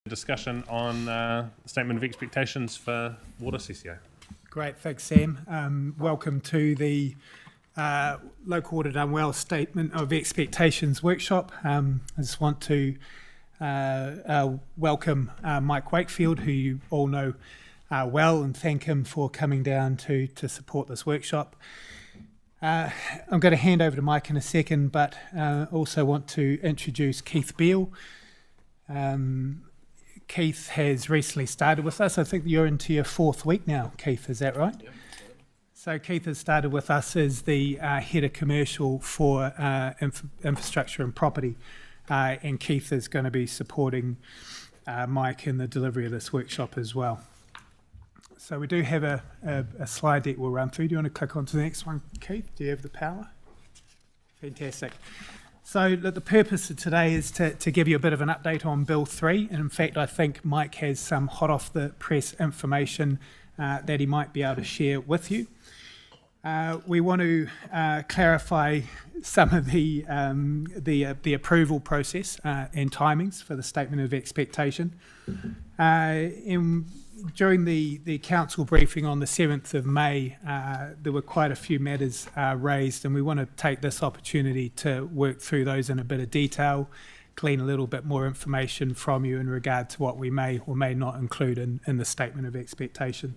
Discussion on the Statement of Expectations for Water CCO. Great, thanks Sam. Welcome to the Local Water Done Well Statement of Expectations workshop. I just want to welcome Mike Wakefield, who you all know well, and thank him for coming down to support this workshop. I'm going to hand over to Mike in a second, but also want to introduce Keith Beale. Keith has recently started with us. I think you're into your 4th week now, Keith, is that right? Yep. So Keith has started with us as the head of commercial for infrastructure and property, and Keith is going to be supporting Mike in the delivery of this workshop as well. So we do have a slide deck we'll run through. Do you want to click on to the next one, Keith? Do you have the power? Fantastic. So the purpose of today is to give you a bit of an update on Bill 3. And in fact, I think Mike has some hot off the press information that he might be able to share with you. We want to clarify some of the approval process and timings for the Statement of Expectation. During the council briefing on the 7th of May, there were quite a few matters raised, and we want to take this opportunity to work through those in a bit of detail, glean a little bit more information from you in regard to what we may or may not include in the Statement of Expectation.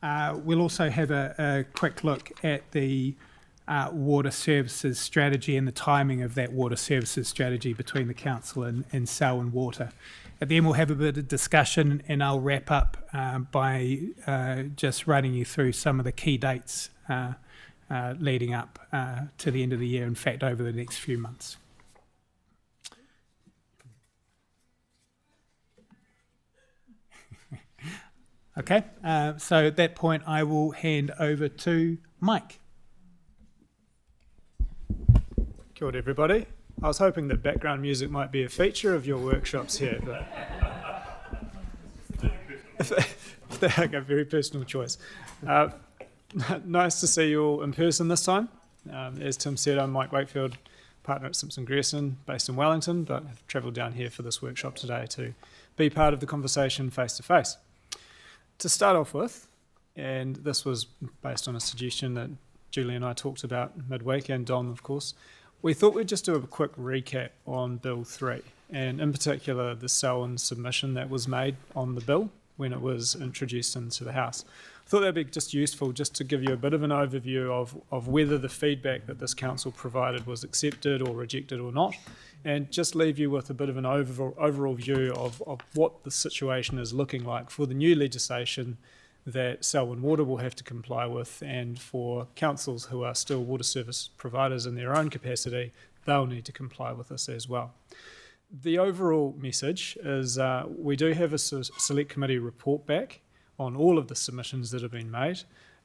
We'll also have a quick look at the water services strategy and the timing of that water services strategy between the council and Selwyn Water. At the end, we'll have a bit of discussion, and I'll wrap up by just running you through some of the key dates leading up to the end of the year, in fact, over the next few months. Okay, so at that point, I will hand over to Mike. Kia ora, everybody. I was hoping that background music might be a feature of your workshops here, but okay, very personal choice. Nice to see you all in person this time. As Tim said, I'm Mike Wakefield, partner at Simpson Grierson, based in Wellington, but I've travelled down here for this workshop today to be part of the conversation face to face. To start off with, and this was based on a suggestion that Julie and I talked about midweek, and Dom, of course, we thought we'd just do a quick recap on Bill 3, and in particular the Selwyn submission that was made on the bill when it was introduced into the House. I thought that'd be just useful just to give you a bit of an overview of whether the feedback that this council provided was accepted or rejected or not, and just leave you with a bit of an overall view of what the situation is looking like for the new legislation that Selwyn Water will have to comply with, and for councils who are still water service providers in their own capacity, they'll need to comply with this as well. The overall message is we do have a select committee report back on all of the submissions that have been made.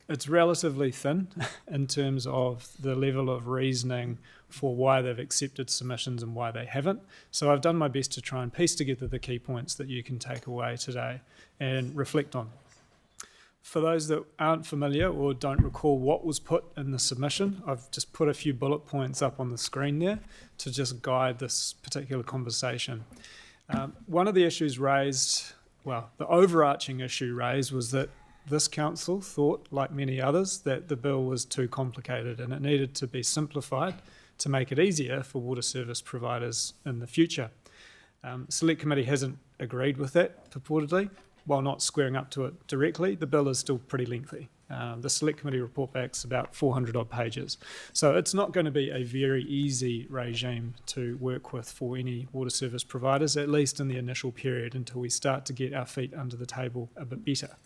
It's relatively thin in terms of the level of reasoning for why they've accepted submissions and why they haven't. So I've done my best to try and piece together the key points that you can take away today and reflect on. For those that aren't familiar or don't recall what was put in the submission, I've just put a few bullet points up on the screen there to just guide this particular conversation. One of the issues raised, well, the overarching issue raised was that this council thought, like many others, that the bill was too complicated and it needed to be simplified to make it easier for water service providers in the future. Select Committee hasn't agreed with that, purportedly. While not squaring up to it directly, the bill is still pretty lengthy. The Select Committee report back's about 400 odd pages. So it's not going to be a very easy regime to work with for any water service providers, at least in the initial period until we start to get our feet under the table a bit better.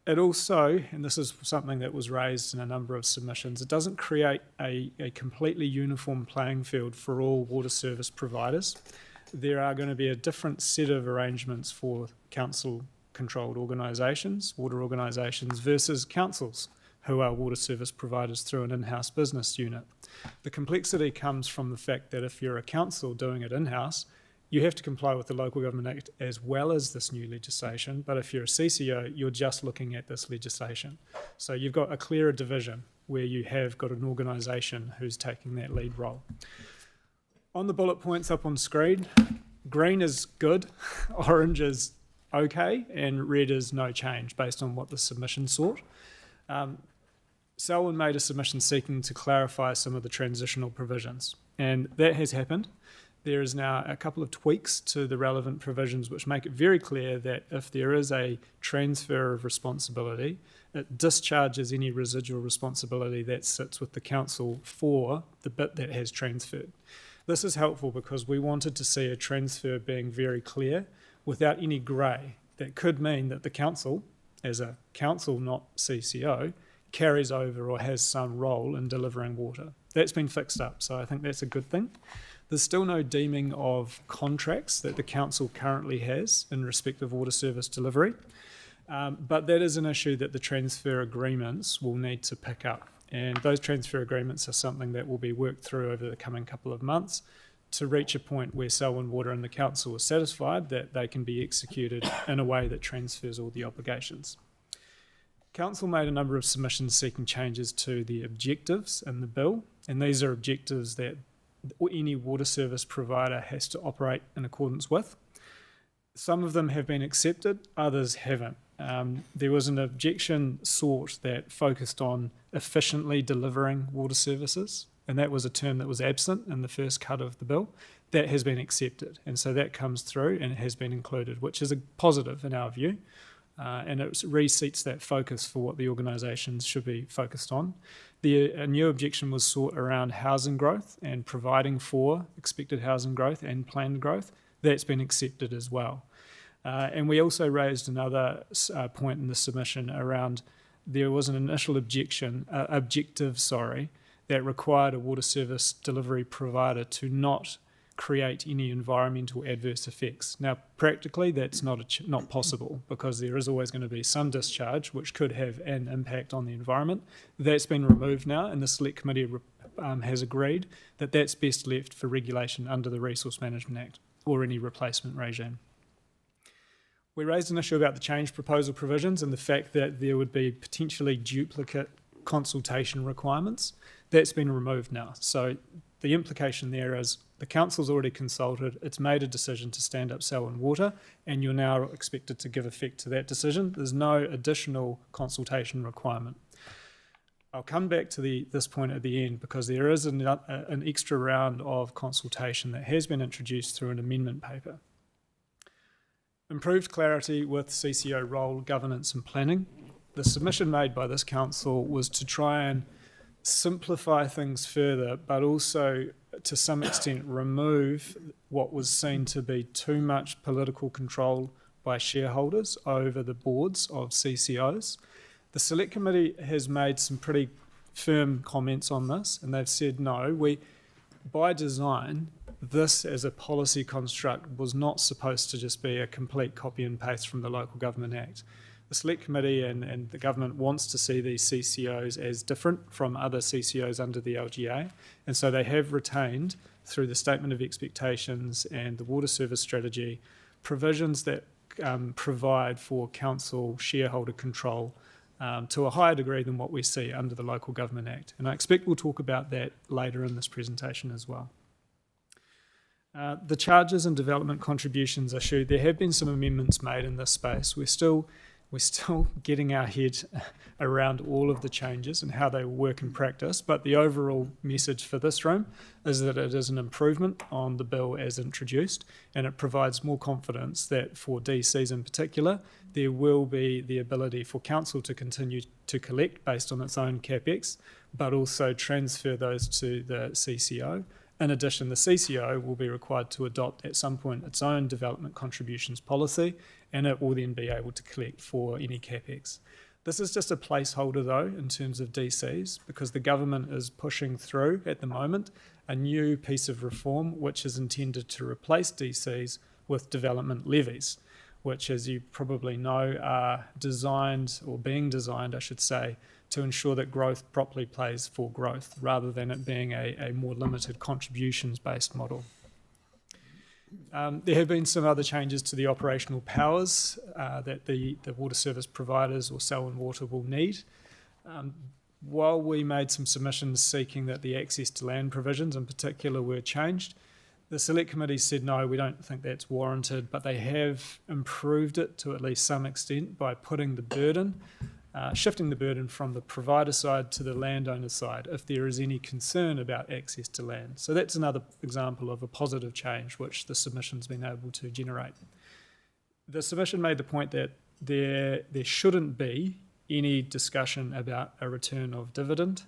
It also, and this is something that was raised in a number of submissions, it doesn't create a completely uniform playing field for all water service providers. There are going to be a different set of arrangements for council-controlled organisations, water organisations, versus councils who are water service providers through an in-house business unit. The complexity comes from the fact that if you're a council doing it in-house, you have to comply with the Local Government Act as well as this new legislation, but if you're a CCO, you're just looking at this legislation. So you've got a clearer division where you have got an organisation who's taking that lead role. On the bullet points up on screen, green is good, orange is okay, and red is no change based on what the submission sought. Selwyn made a submission seeking to clarify some of the transitional provisions, and that has happened. There is now a couple of tweaks to the relevant provisions which make it very clear that if there is a transfer of responsibility, it discharges any residual responsibility that sits with the council for the bit that has transferred. This is helpful because we wanted to see a transfer being very clear without any grey. That could mean that the council, as a council, not CCO, carries over or has some role in delivering water. That's been fixed up, so I think that's a good thing. There's still no deeming of contracts that the council currently has in respect of water service delivery, but that is an issue that the transfer agreements will need to pick up. And those transfer agreements are something that will be worked through over the coming couple of months to reach a point where Selwyn Water and the council are satisfied that they can be executed in a way that transfers all the obligations. Council made a number of submissions seeking changes to the objectives in the bill, and these are objectives that any water service provider has to operate in accordance with. Some of them have been accepted, others haven't. There was an objection sought that focused on efficiently delivering water services, and that was a term that was absent in the first cut of the bill. That has been accepted, and so that comes through and it has been included, which is a positive in our view. And it reseats that focus for what the organisations should be focused on. A new objection was sought around housing growth and providing for expected housing growth and planned growth. That's been accepted as well. And we also raised another point in the submission around there was an initial objective, that required a water service delivery provider to not create any environmental adverse effects. Now, practically, that's not possible because there is always going to be some discharge which could have an impact on the environment. That's been removed now, and the Select Committee has agreed that that's best left for regulation under the Resource Management Act or any replacement regime. We raised an issue about the change proposal provisions and the fact that there would be potentially duplicate consultation requirements. That's been removed now. So the implication there is the council's already consulted, it's made a decision to stand up Selwyn Water, and you're now expected to give effect to that decision. There's no additional consultation requirement. I'll come back to this point at the end because there is an extra round of consultation that has been introduced through an amendment paper. Improved clarity with CCO role, governance and planning. The submission made by this council was to try and simplify things further, but also to some extent remove what was seen to be too much political control by shareholders over the boards of CCOs. The Select Committee has made some pretty firm comments on this, and they've said no, by design, this as a policy construct was not supposed to just be a complete copy and paste from the Local Government Act. The Select Committee and the government wants to see these CCOs as different from other CCOs under the LGA, and so they have retained, through the Statement of Expectations and the Water Service Strategy, provisions that provide for council shareholder control to a higher degree than what we see under the Local Government Act. And I expect we'll talk about that later in this presentation as well. The charges and development contributions issue, there have been some amendments made in this space. We're still getting our head around all of the changes and how they work in practice, but the overall message for this room is that it is an improvement on the bill as introduced, and it provides more confidence that for DCs in particular, there will be the ability for council to continue to collect based on its own CapEx, but also transfer those to the CCO. In addition, the CCO will be required to adopt at some point its own development contributions policy, and it will then be able to collect for any CapEx. This is just a placeholder though in terms of DCs, because the government is pushing through at the moment a new piece of reform which is intended to replace DCs with development levies, which, as you probably know, are designed, or being designed I should say, to ensure that growth properly pays for growth rather than it being a more limited contributions-based model. There have been some other changes to the operational powers that the water service providers or Selwyn Water will need. While we made some submissions seeking that the access to land provisions in particular were changed, The Select Committee said no, we don't think that's warranted, but they have improved it to at least some extent by putting the burden, shifting the burden from the provider side to the landowner side if there is any concern about access to land. So that's another example of a positive change which the submission's been able to generate. The submission made the point that there shouldn't be any discussion about a return of dividend.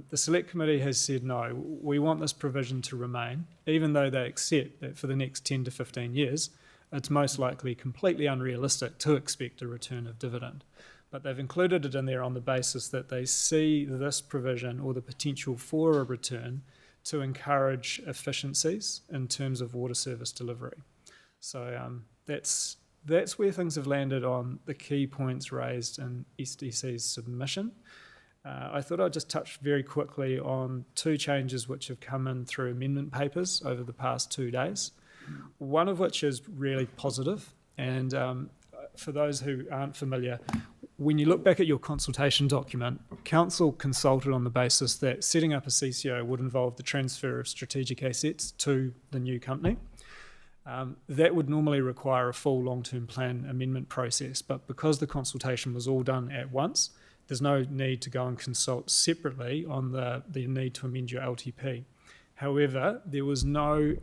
The Select Committee has said no, we want this provision to remain, even though they accept that for the next 10 to 15 years, it's most likely completely unrealistic to expect a return of dividend. But they've included it in there on the basis that they see this provision or the potential for a return to encourage efficiencies in terms of water service delivery. So that's where things have landed on the key points raised in SDC's submission. I thought I'd just touch very quickly on two changes which have come in through amendment papers over the past 2 days, one of which is really positive. And for those who aren't familiar, when you look back at your consultation document, Council consulted on the basis that setting up a CCO would involve the transfer of strategic assets to the new company. That would normally require a full long-term plan amendment process, but because the consultation was all done at once, there's no need to go and consult separately on the need to amend your LTP. However, there was no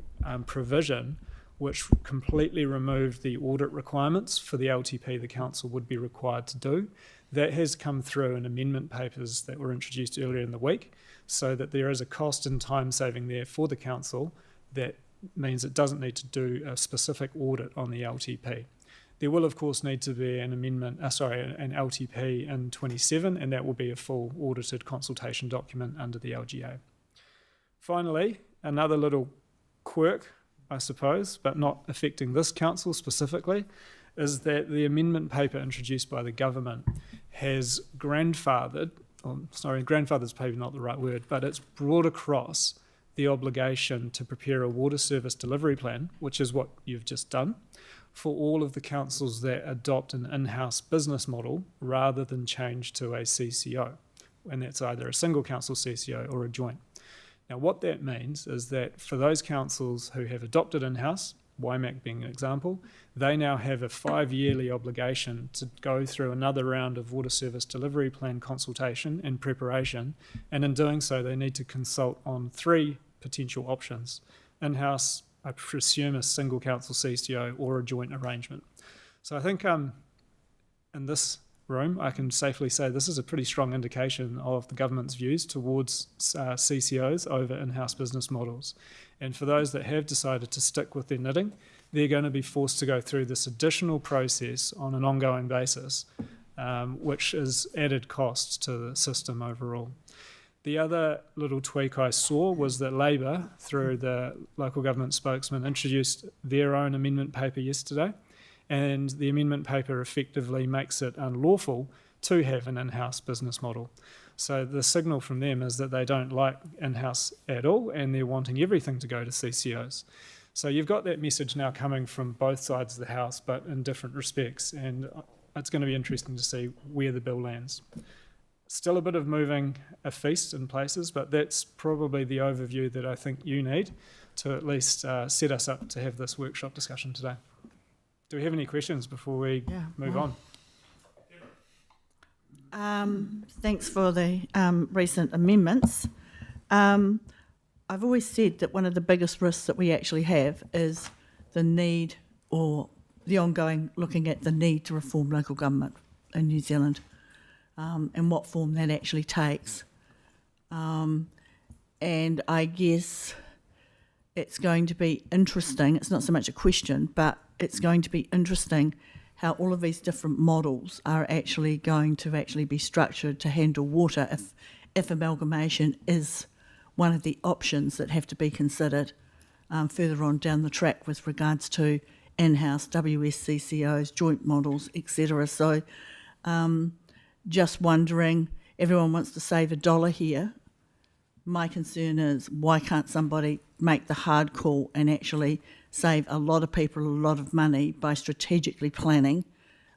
provision which completely removed the audit requirements for the LTP the council would be required to do. That has come through in amendment papers that were introduced earlier in the week, so that there is a cost and time saving there for the council that means it doesn't need to do a specific audit on the LTP. There will, of course, need to be an an LTP in 27, and that will be a full audited consultation document under the LGA. Finally, another little quirk, I suppose, but not affecting this council specifically, is that the amendment paper introduced by the government has grandfathered, grandfathered's maybe not the right word, but it's brought across the obligation to prepare a water service delivery plan, which is what you've just done, for all of the councils that adopt an in-house business model rather than change to a CCO, and that's either a single council CCO or a joint. Now, what that means is that for those councils who have adopted in-house, Waimak being an example, they now have a 5-yearly obligation to go through another round of water service delivery plan consultation and preparation, and in doing so they need to consult on 3 potential options: in-house, I presume a single council CCO, or a joint arrangement. So I think in this room I can safely say this is a pretty strong indication of the government's views towards CCOs over in-house business models. And for those that have decided to stick with their knitting, they're going to be forced to go through this additional process on an ongoing basis, which is added costs to the system overall. The other little tweak I saw was that Labour, through the local government spokesman, introduced their own amendment paper yesterday, and the amendment paper effectively makes it unlawful to have an in-house business model. So the signal from them is that they don't like in-house at all, and they're wanting everything to go to CCOs. So you've got that message now coming from both sides of the house, but in different respects, and it's going to be interesting to see where the bill lands. Still a bit of moving a feast in places, but that's probably the overview that I think you need to at least set us up to have this workshop discussion today. Do we have any questions before we move on? Thanks for the recent amendments. I've always said that one of the biggest risks that we actually have is the need, or the ongoing looking at the need to reform local government in New Zealand, and what form that actually takes. And I guess it's going to be interesting, it's not so much a question, but it's going to be interesting how all of these different models are actually going to actually be structured to handle water if amalgamation is one of the options that have to be considered further on down the track with regards to in-house WSCCOs, joint models, etc. So just wondering, everyone wants to save $1 here. My concern is, why can't somebody make the hard call and actually save a lot of people a lot of money by strategically planning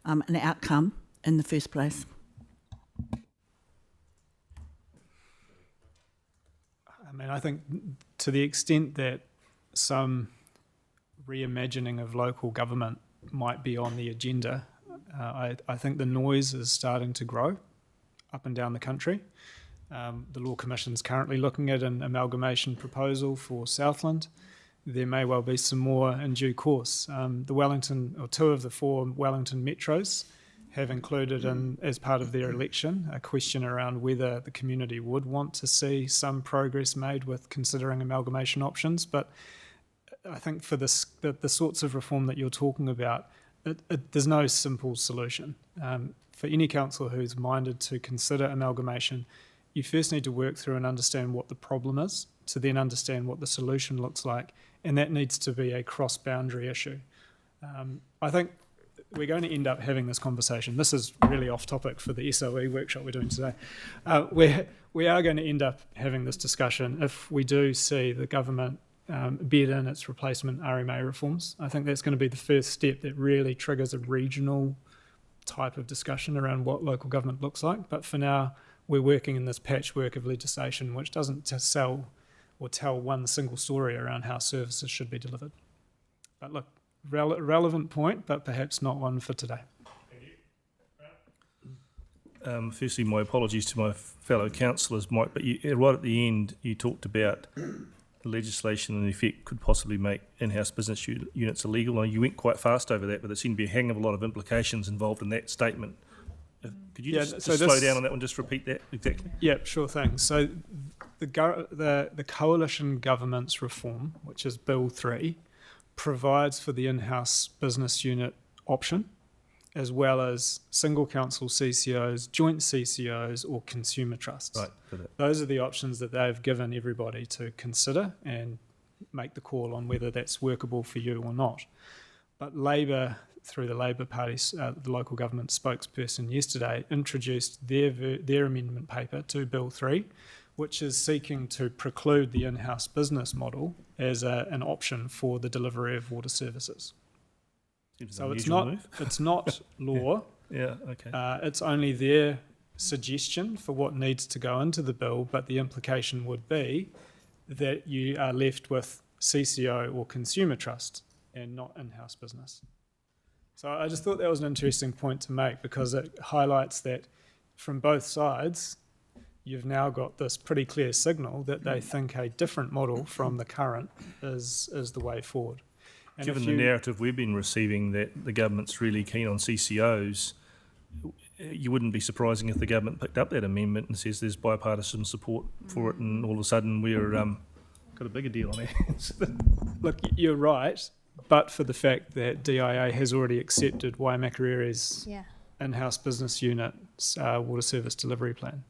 an outcome in the first place? I mean, I think to the extent that some reimagining of local government might be on the agenda. I think the noise is starting to grow up and down the country. The Law Commission is currently looking at an amalgamation proposal for Southland. There may well be some more in due course. The Wellington, or 2 of the 4 Wellington metros, have included in, as part of their election, a question around whether the community would want to see some progress made with considering amalgamation options. But I think for this, the sorts of reform that you're talking about, there's no simple solution. For any council who's minded to consider amalgamation, you first need to work through and understand what the problem is, to then understand what the solution looks like, and that needs to be a cross-boundary issue. I think we're going to end up having this conversation. This is really off topic for the SOE workshop we're doing today. We are going to end up having this discussion if we do see the government bed in its replacement RMA reforms. I think that's going to be the first step that really triggers a regional type of discussion around what local government looks like. But for now, we're working in this patchwork of legislation which doesn't sell or tell one single story around how services should be delivered. But look, relevant point, but perhaps not one for today. Firstly, my apologies to my fellow councillors, Mike, but right at the end you talked about the legislation in effect could possibly make in-house business units illegal. And you went quite fast over that, but there seemed to be a hang of a lot of implications involved in that statement. Could you just slow down on that one, just repeat that exactly? Yeah, sure thing. So the coalition government's reform, which is Bill 3, provides for the in-house business unit option, as well as single council CCOs, joint CCOs, or consumer trusts. Right, got it. Those are the options that they've given everybody to consider and make the call on whether that's workable for you or not. But Labour, through the Labour Party, the local government spokesperson yesterday, introduced their amendment paper to Bill 3, which is seeking to preclude the in-house business model as an option for the delivery of water services. So it's not law. Yeah, okay. It's only their suggestion for what needs to go into the bill, but the implication would be that you are left with CCO or consumer trust and not in-house business. So I just thought that was an interesting point to make, because it highlights that from both sides, you've now got this pretty clear signal that they think a different model from the current is the way forward. And given the narrative we've been receiving that the government's really keen on CCOs, you wouldn't be surprising if the government picked up that amendment and says there's bipartisan support for it, and all of a sudden we're got a bigger deal on our hands. Look, you're right, but for the fact that DIA has already accepted Waimakarere's in-house business unit's water service delivery plan.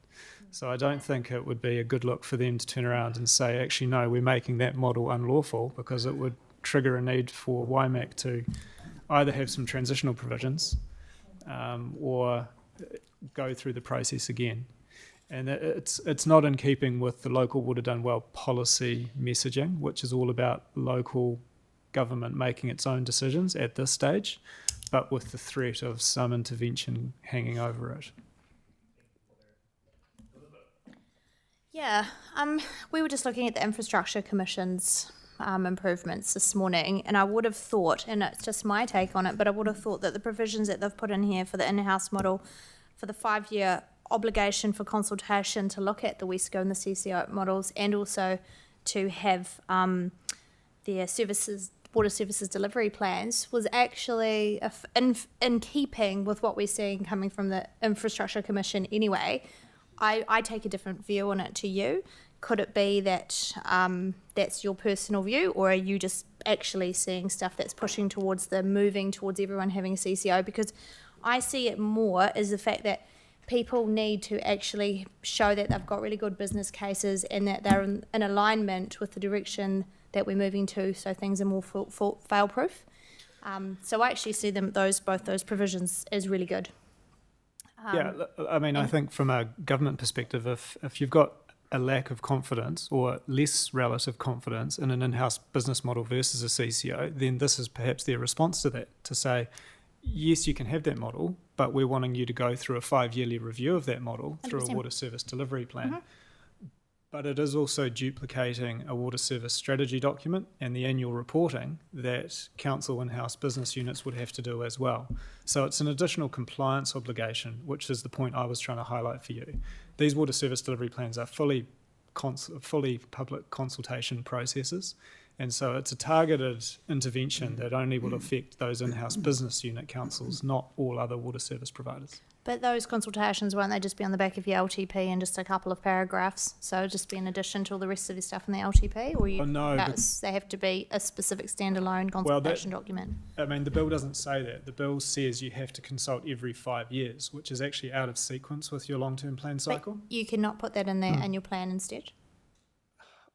So I don't think it would be a good look for them to turn around and say, actually, no, we're making that model unlawful, because it would trigger a need for Waimak to either have some transitional provisions or go through the process again. And it's not in keeping with the local water done well policy messaging, which is all about local government making its own decisions at this stage, but with the threat of some intervention hanging over it. Yeah, we were just looking at the Infrastructure Commission's improvements this morning, and I would have thought, and it's just my take on it, but I would have thought that the provisions that they've put in here for the in-house model, for the 5-year obligation for consultation to look at the WESCO and the CCO models, and also to have their water services delivery plans, was actually in keeping with what we're seeing coming from the Infrastructure Commission anyway. I take a different view on it to you. Could it be that that's your personal view, or are you just actually seeing stuff that's pushing towards moving towards everyone having a CCO? Because I see it more as the fact that people need to actually show that they've got really good business cases and that they're in alignment with the direction that we're moving to, so things are more fail-proof. So I actually see both those provisions as really good. I mean, I think from a government perspective, if you've got a lack of confidence or less relative confidence in an in-house business model versus a CCO, then this is perhaps their response to that, to say, yes, you can have that model, but we're wanting you to go through a 5-yearly review of that model 100%. Through a water service delivery plan. Mm-hmm. but it is also duplicating a water service strategy document and the annual reporting that council in-house business units would have to do as well. So it's an additional compliance obligation, which is the point I was trying to highlight for you. These water service delivery plans are fully public consultation processes, and so it's a targeted intervention that only will affect those in-house business unit councils, not all other water service providers. But those consultations, won't they just be on the back of your LTP and just a couple of paragraphs? So it'll just be in addition to all the rest of your stuff in the LTP? Or you, no, they have to be a specific standalone consultation document? I mean, the bill doesn't say that. The bill says you have to consult every 5 years, which is actually out of sequence with your long-term plan cycle. But you cannot put that in there in your plan instead?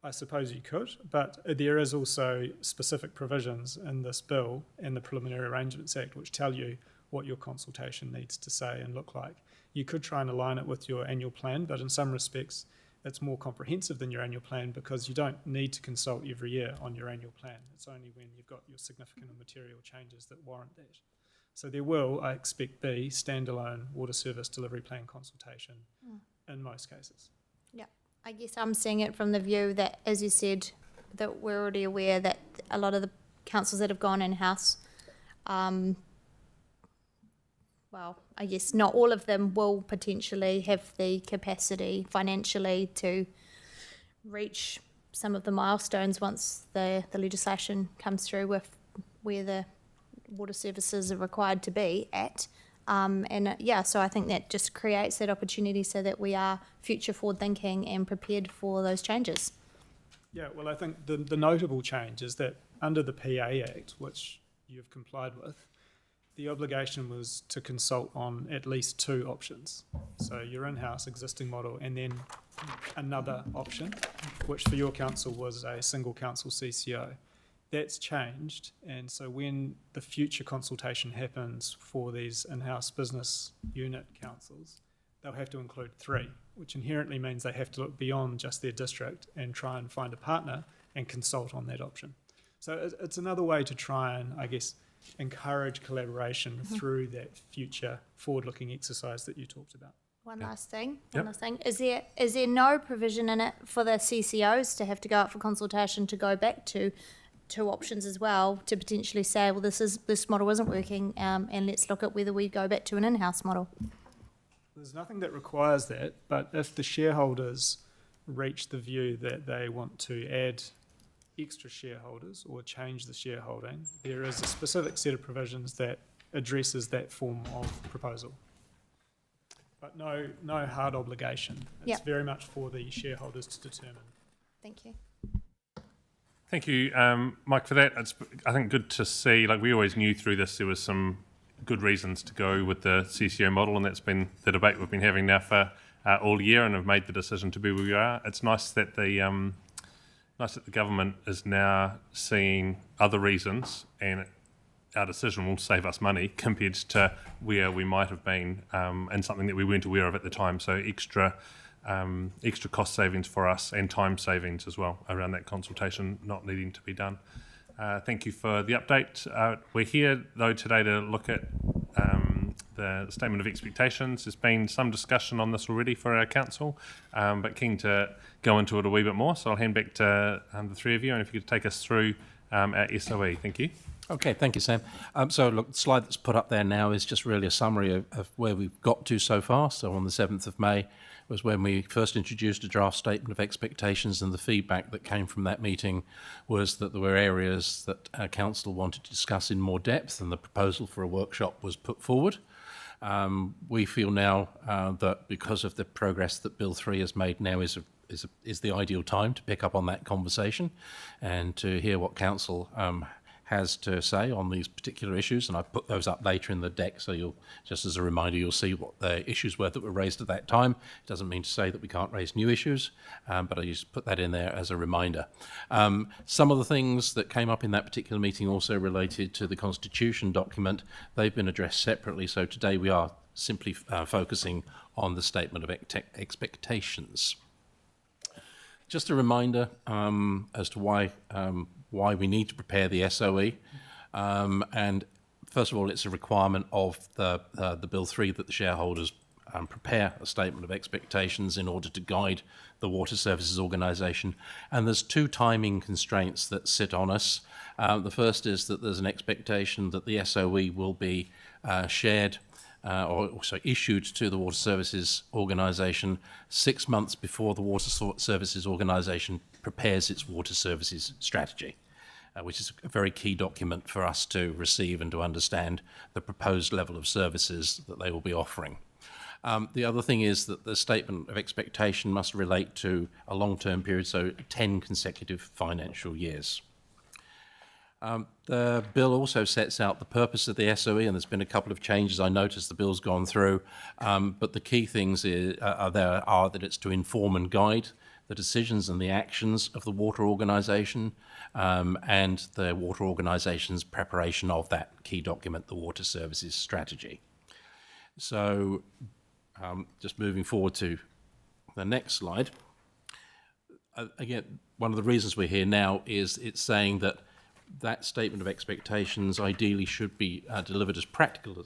I suppose you could, but there is also specific provisions in this bill and the Preliminary Arrangements Act which tell you what your consultation needs to say and look like. You could try and align it with your annual plan, but in some respects it's more comprehensive than your annual plan because you don't need to consult every year on your annual plan. It's only when you've got your significant and material changes that warrant that. So there will, I expect, be standalone water service delivery plan consultation in most cases. Yeah, I guess I'm seeing it from the view that, as you said, that we're already aware that a lot of the councils that have gone in-house, well, I guess not all of them will potentially have the capacity financially to reach some of the milestones once the legislation comes through with where the water services are required to be at. So I think that just creates that opportunity so that we are future forward thinking and prepared for those changes. Yeah, well, I think the notable change is that under the PA Act, which you've complied with, the obligation was to consult on at least 2 options. So your in-house existing model and then another option, which for your council was a single council CCO. That's changed, and so when the future consultation happens for these in-house business unit councils, they'll have to include 3, which inherently means they have to look beyond just their district and try and find a partner and consult on that option. So it's another way to try and, I guess, encourage collaboration through that future forward-looking exercise that you talked about. One last thing. Is there no provision in it for the CCOs to have to go out for consultation to go back to 2 options as well, to potentially say, well, this model isn't working, and let's look at whether we go back to an in-house model? There's nothing that requires that, but if the shareholders reach the view that they want to add extra shareholders or change the shareholding, there is a specific set of provisions that addresses that form of proposal. But no hard obligation. It's very much for the shareholders to determine. Thank you. Thank you, Mike, for that. It's, I think, good to see, like we always knew through this, there was some good reasons to go with the CCO model, and that's been the debate we've been having now for all year, and have made the decision to be where we are. It's nice that the government is now seeing other reasons, and our decision will save us money compared to where we might have been, and something that we weren't aware of at the time. So extra cost savings for us and time savings as well around that consultation not needing to be done. Thank you for the update. We're here though today to look at the statement of expectations. There's been some discussion on this already for our council, but keen to go into it a wee bit more. So I'll hand back to the 3 of you, and if you could take us through our SOE. Thank you. Okay, thank you, Sam. So look, the slide that's put up there now is just really a summary of where we've got to so far. So on the 7th of May was when we first introduced a draft statement of expectations, and the feedback that came from that meeting was that there were areas that our council wanted to discuss in more depth, and the proposal for a workshop was put forward. We feel now that because of the progress that Bill 3 has made now is the ideal time to pick up on that conversation and to hear what council has to say on these particular issues, and I've put those up later in the deck, so you'll, just as a reminder, you'll see what the issues were that were raised at that time. It doesn't mean to say that we can't raise new issues, but I just put that in there as a reminder. Some of the things that came up in that particular meeting also related to the Constitution document. They've been addressed separately, so today we are simply focusing on the statement of expectations. Just a reminder as to why we need to prepare the SOE, and first of all, it's a requirement of the Bill 3 that the shareholders prepare a statement of expectations in order to guide the water services organisation. And there's two timing constraints that sit on us. The first is that there's an expectation that the SOE will be shared or also issued to the water services organisation 6 months before the water services organisation prepares its water services strategy, which is a very key document for us to receive and to understand the proposed level of services that they will be offering. The other thing is that the statement of expectation must relate to a long-term period, so 10 consecutive financial years. The bill also sets out the purpose of the SOE, and there's been a couple of changes I noticed the bill's gone through, but the key things are that it's to inform and guide the decisions and the actions of the water organisation and the water organisation's preparation of that key document, the water services strategy. So just moving forward to the next slide. Again, one of the reasons we're here now is it's saying that that statement of expectations ideally should be delivered as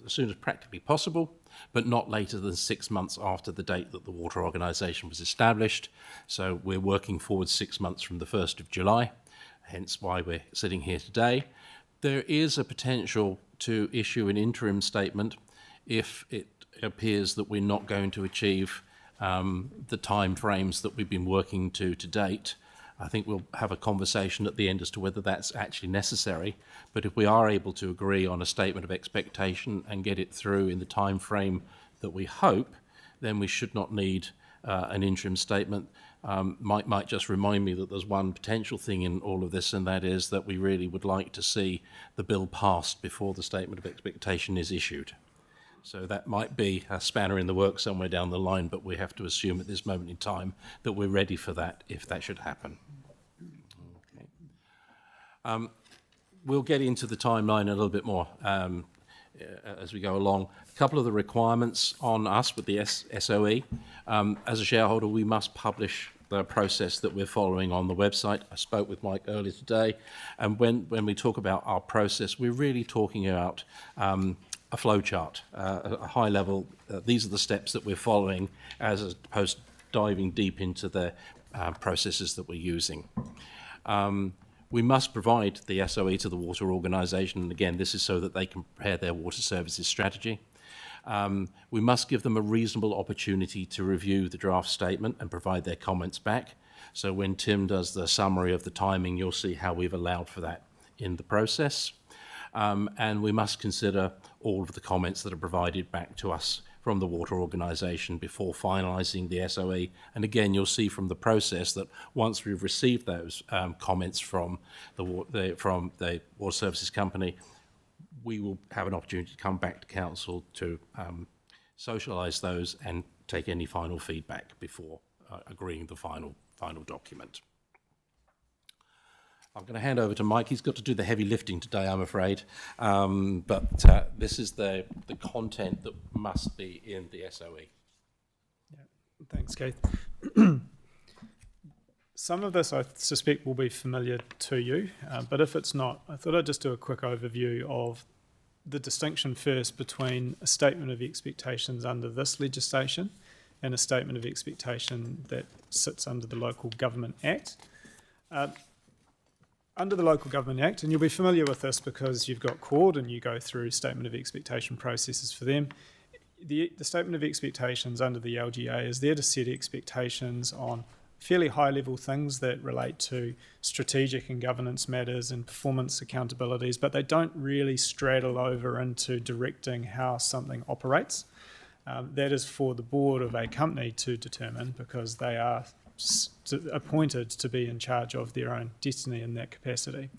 soon as practically possible, but not later than 6 months after the date that the water organisation was established. So we're working forward 6 months from the 1st of July, hence why we're sitting here today. There is a potential to issue an interim statement if it appears that we're not going to achieve the time frames that we've been working to date. I think we'll have a conversation at the end as to whether that's actually necessary. But if we are able to agree on a statement of expectation and get it through in the time frame that we hope, then we should not need an interim statement. Might just remind me that there's one potential thing in all of this, and that is that we really would like to see the bill passed before the statement of expectation is issued. So that might be a spanner in the works somewhere down the line, but we have to assume at this moment in time that we're ready for that if that should happen. Okay. We'll get into the timeline a little bit more as we go along. A couple of the requirements on us with the SOE. As a shareholder, we must publish the process that we're following on the website. I spoke with Mike earlier today, and when we talk about our process, we're really talking about a flow chart, a high level. These are the steps that we're following as opposed to diving deep into the processes that we're using. We must provide the SOE to the water organisation, and again, this is so that they can prepare their water services strategy. We must give them a reasonable opportunity to review the draft statement and provide their comments back. So when Tim does the summary of the timing, you'll see how we've allowed for that in the process. And we must consider all of the comments that are provided back to us from the water organisation before finalising the SOE. And again, you'll see from the process that once we've received those comments from the water services company, we will have an opportunity to come back to council to socialise those and take any final feedback before agreeing the final document. I'm going to hand over to Mike. He's got to do the heavy lifting today, I'm afraid. But this is the content that must be in the SOE. Yeah. Thanks, Keith. Some of this I suspect will be familiar to you, but if it's not, I thought I'd just do a quick overview of the distinction first between a statement of expectations under this legislation and a statement of expectation that sits under the Local Government Act. Under the Local Government Act, and you'll be familiar with this because you've got CORD and you go through statement of expectation processes for them. The statement of expectations under the LGA is there to set expectations on fairly high-level things that relate to strategic and governance matters and performance accountabilities, but they don't really straddle over into directing how something operates. That is for the board of a company to determine because they are appointed to be in charge of their own destiny in that capacity.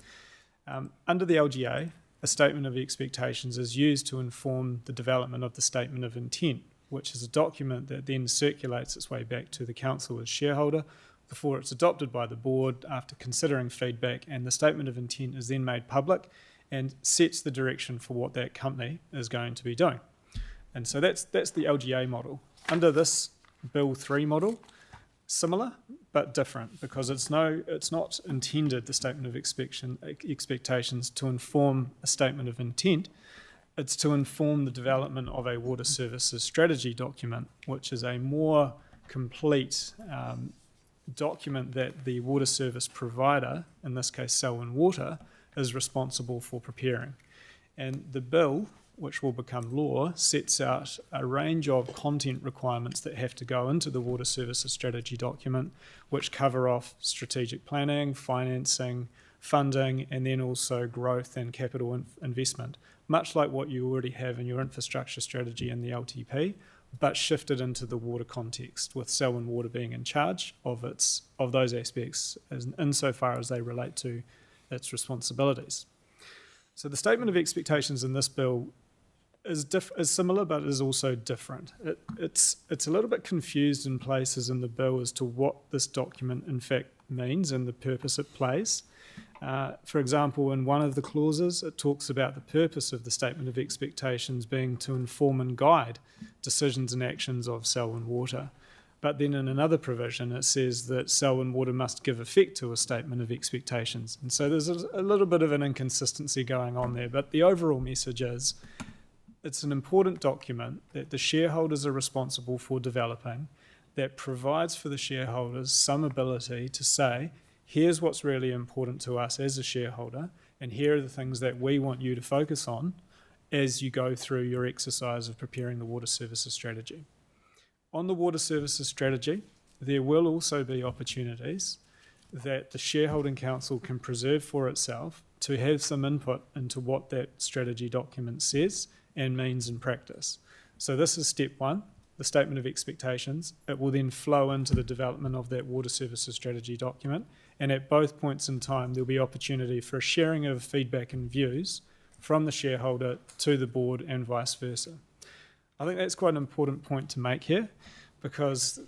Under the LGA, a statement of expectations is used to inform the development of the statement of intent, which is a document that then circulates its way back to the council as shareholder before it's adopted by the board after considering feedback, and the statement of intent is then made public and sets the direction for what that company is going to be doing. And so that's the LGA model. Under this Bill 3 model, similar but different because it's not intended, the statement of expectations, to inform a statement of intent. it's to inform the development of a water services strategy document, which is a more complete document that the water service provider, in this case Selwyn Water, is responsible for preparing. And the bill, which will become law, sets out a range of content requirements that have to go into the water services strategy document, which cover off strategic planning, financing, funding, and then also growth and capital investment, much like what you already have in your infrastructure strategy in the LTP, but shifted into the water context, with Selwyn Water being in charge of those aspects insofar as they relate to its responsibilities. So the statement of expectations in this bill is similar, but is also different. It's a little bit confused in places in the bill as to what this document in fact means and the purpose it plays. For example, in one of the clauses, it talks about the purpose of the statement of expectations being to inform and guide decisions and actions of Selwyn Water. But then in another provision, it says that Selwyn Water must give effect to a statement of expectations. And so there's a little bit of an inconsistency going on there. But the overall message is it's an important document that the shareholders are responsible for developing, that provides for the shareholders some ability to say, here's what's really important to us as a shareholder, and here are the things that we want you to focus on as you go through your exercise of preparing the water services strategy. On the water services strategy, there will also be opportunities that the shareholding council can preserve for itself to have some input into what that strategy document says and means in practice. So this is step one, the statement of expectations. It will then flow into the development of that water services strategy document, and at both points in time there'll be opportunity for a sharing of feedback and views from the shareholder to the board and vice versa. I think that's quite an important point to make here, because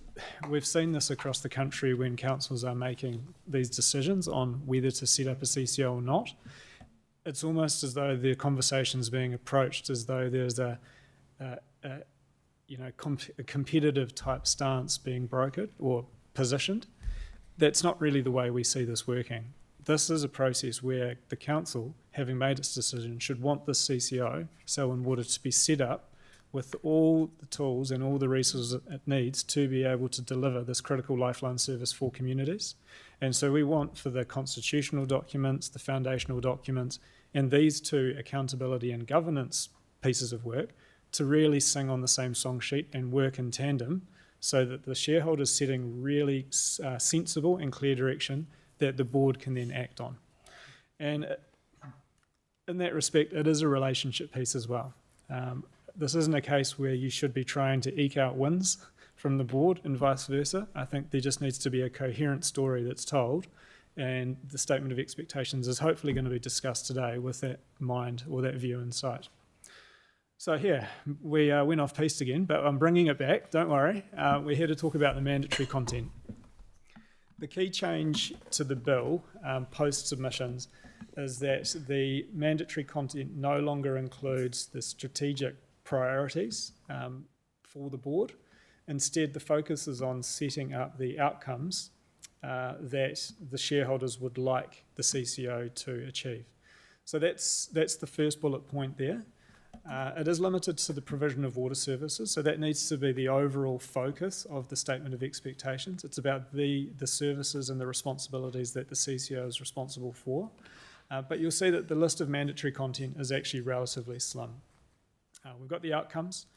we've seen this across the country when councils are making these decisions on whether to set up a CCO or not. It's almost as though the conversation's being approached as though there's a competitive type stance being brokered or positioned. That's not really the way we see this working. This is a process where the council, having made its decision, should want the CCO, Selwyn Water, to be set up with all the tools and all the resources it needs to be able to deliver this critical lifeline service for communities. And so we want for the constitutional documents, the foundational documents, and these two accountability and governance pieces of work to really sing on the same song sheet and work in tandem, so that the shareholders setting really sensible and clear direction that the board can then act on. And in that respect, it is a relationship piece as well. This isn't a case where you should be trying to eke out wins from the board and vice versa. I think there just needs to be a coherent story that's told, and the statement of expectations is hopefully going to be discussed today with that mind or that view in sight. So here, we went off piste again, but I'm bringing it back, don't worry. We're here to talk about the mandatory content. The key change to the bill post-submissions is that the mandatory content no longer includes the strategic priorities for the board. Instead, the focus is on setting up the outcomes that the shareholders would like the CCO to achieve. So that's the first bullet point there. It is limited to the provision of water services, so that needs to be the overall focus of the statement of expectations. It's about the services and the responsibilities that the CCO is responsible for. But you'll see that the list of mandatory content is actually relatively slim. We've got the outcomes,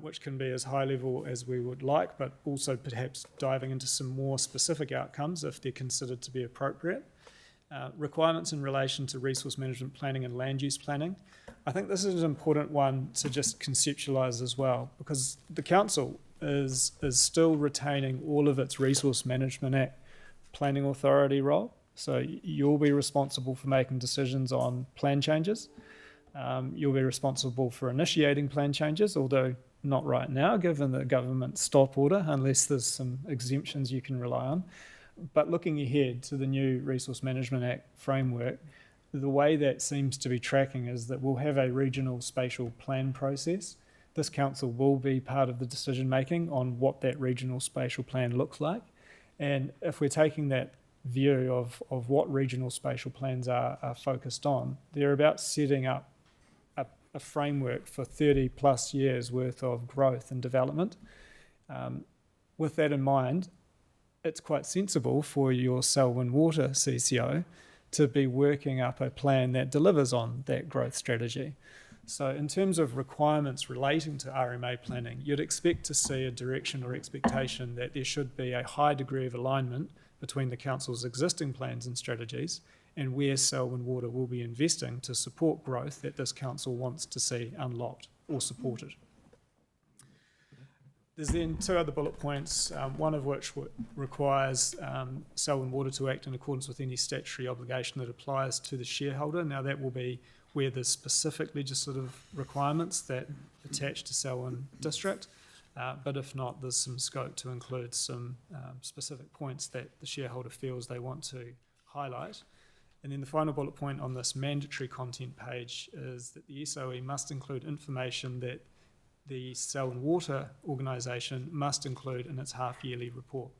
which can be as high level as we would like, but also perhaps diving into some more specific outcomes if they're considered to be appropriate. Requirements in relation to resource management planning and land use planning. I think this is an important one to just conceptualise as well, because the council is still retaining all of its Resource Management Act planning authority role. So you'll be responsible for making decisions on plan changes. You'll be responsible for initiating plan changes, although not right now, given the government stop order, unless there's some exemptions you can rely on. But looking ahead to the new Resource Management Act framework, the way that seems to be tracking is that we'll have a regional spatial plan process. This council will be part of the decision making on what that regional spatial plan looks like. And if we're taking that view of what regional spatial plans are focused on, they're about setting up a framework for 30 plus years worth of growth and development. With that in mind, it's quite sensible for your Selwyn Water CCO to be working up a plan that delivers on that growth strategy. So in terms of requirements relating to RMA planning, you'd expect to see a direction or expectation that there should be a high degree of alignment between the council's existing plans and strategies and where Selwyn Water will be investing to support growth that this council wants to see unlocked or supported. There's then two other bullet points, one of which requires Selwyn Water to act in accordance with any statutory obligation that applies to the shareholder. Now that will be where there's specific legislative requirements that attach to Selwyn District, but if not, there's some scope to include some specific points that the shareholder feels they want to highlight. And then the final bullet point on this mandatory content page is that the SOE must include information that the Selwyn Water organisation must include in its half-yearly report.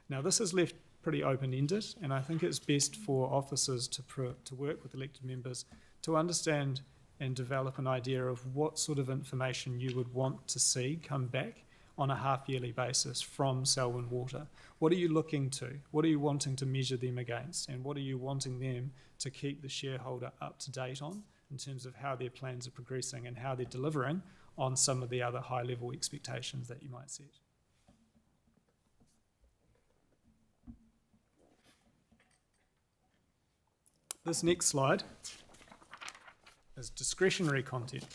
Now this is left pretty open-ended, and I think it's best for officers to work with elected members to understand and develop an idea of what sort of information you would want to see come back on a half-yearly basis from Selwyn Water. What are you looking to? What are you wanting to measure them against? And what are you wanting them to keep the shareholder up to date on in terms of how their plans are progressing and how they're delivering on some of the other high-level expectations that you might set? This next slide is discretionary content.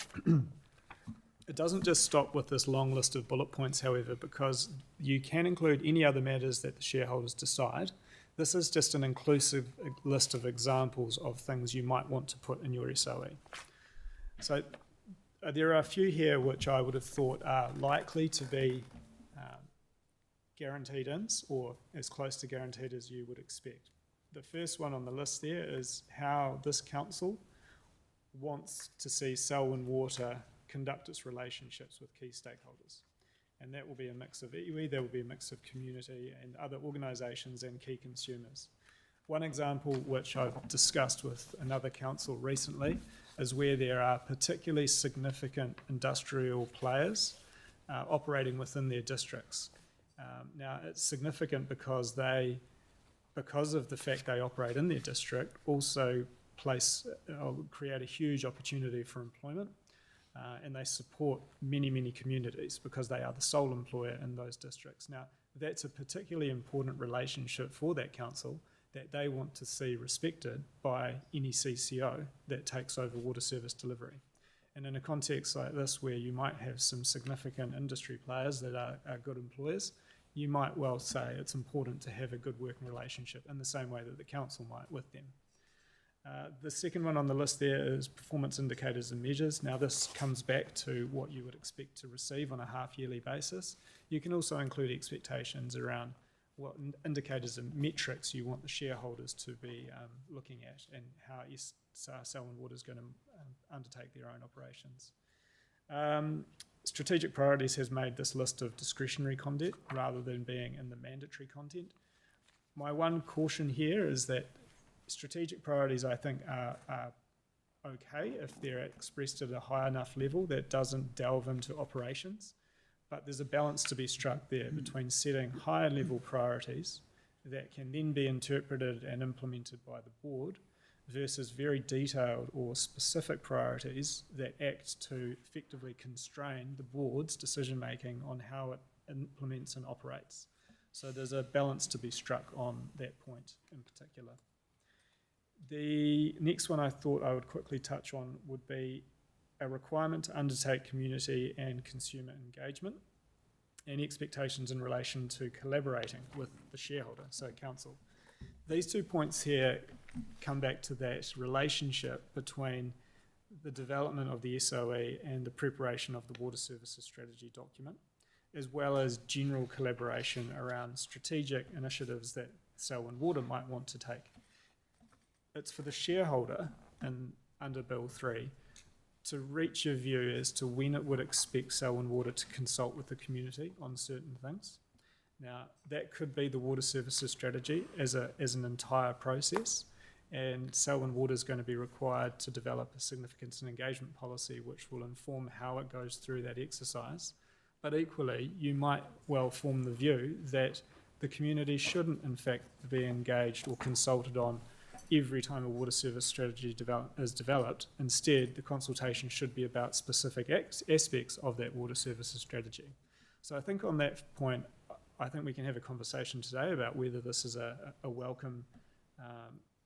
It doesn't just stop with this long list of bullet points, however, because you can include any other matters that the shareholders decide. This is just an inclusive list of examples of things you might want to put in your SOE. So there are a few here which I would have thought are likely to be guaranteed ins, or as close to guaranteed as you would expect. The first one on the list there is how this council wants to see Selwyn Water conduct its relationships with key stakeholders. And that will be a mix of iwi, there will be a mix of community and other organisations and key consumers. One example which I've discussed with another council recently is where there are particularly significant industrial players operating within their districts. Now it's significant because of the fact they operate in their district, also create a huge opportunity for employment. And they support many, many communities because they are the sole employer in those districts. Now, that's a particularly important relationship for that council that they want to see respected by any CCO that takes over water service delivery. And in a context like this, where you might have some significant industry players that are good employers, you might well say it's important to have a good working relationship in the same way that the council might with them. The second one on the list there is performance indicators and measures. Now this comes back to what you would expect to receive on a half-yearly basis. You can also include expectations around what indicators and metrics you want the shareholders to be looking at and how Selwyn Water is going to undertake their own operations. Strategic Priorities has made this list of discretionary content rather than being in the mandatory content. My one caution here is that strategic priorities, I think, are okay if they're expressed at a high enough level that doesn't delve into operations. But there's a balance to be struck there between setting higher level priorities that can then be interpreted and implemented by the board versus very detailed or specific priorities that act to effectively constrain the board's decision making on how it implements and operates. So there's a balance to be struck on that point in particular. The next one I thought I would quickly touch on would be a requirement to undertake community and consumer engagement and expectations in relation to collaborating with the shareholder, so council. These 2 points here come back to that relationship between the development of the SOE and the preparation of the water services strategy document, as well as general collaboration around strategic initiatives that Selwyn Water might want to take. It's for the shareholder under Bill 3 to reach a view as to when it would expect Selwyn Water to consult with the community on certain things. Now, that could be the water services strategy as an entire process, and Selwyn Water is going to be required to develop a significance and engagement policy which will inform how it goes through that exercise. But equally, you might well form the view that the community shouldn't in fact be engaged or consulted on every time a water service strategy is developed. Instead, the consultation should be about specific aspects of that water services strategy. So I think on that point, I think we can have a conversation today about whether this is a welcome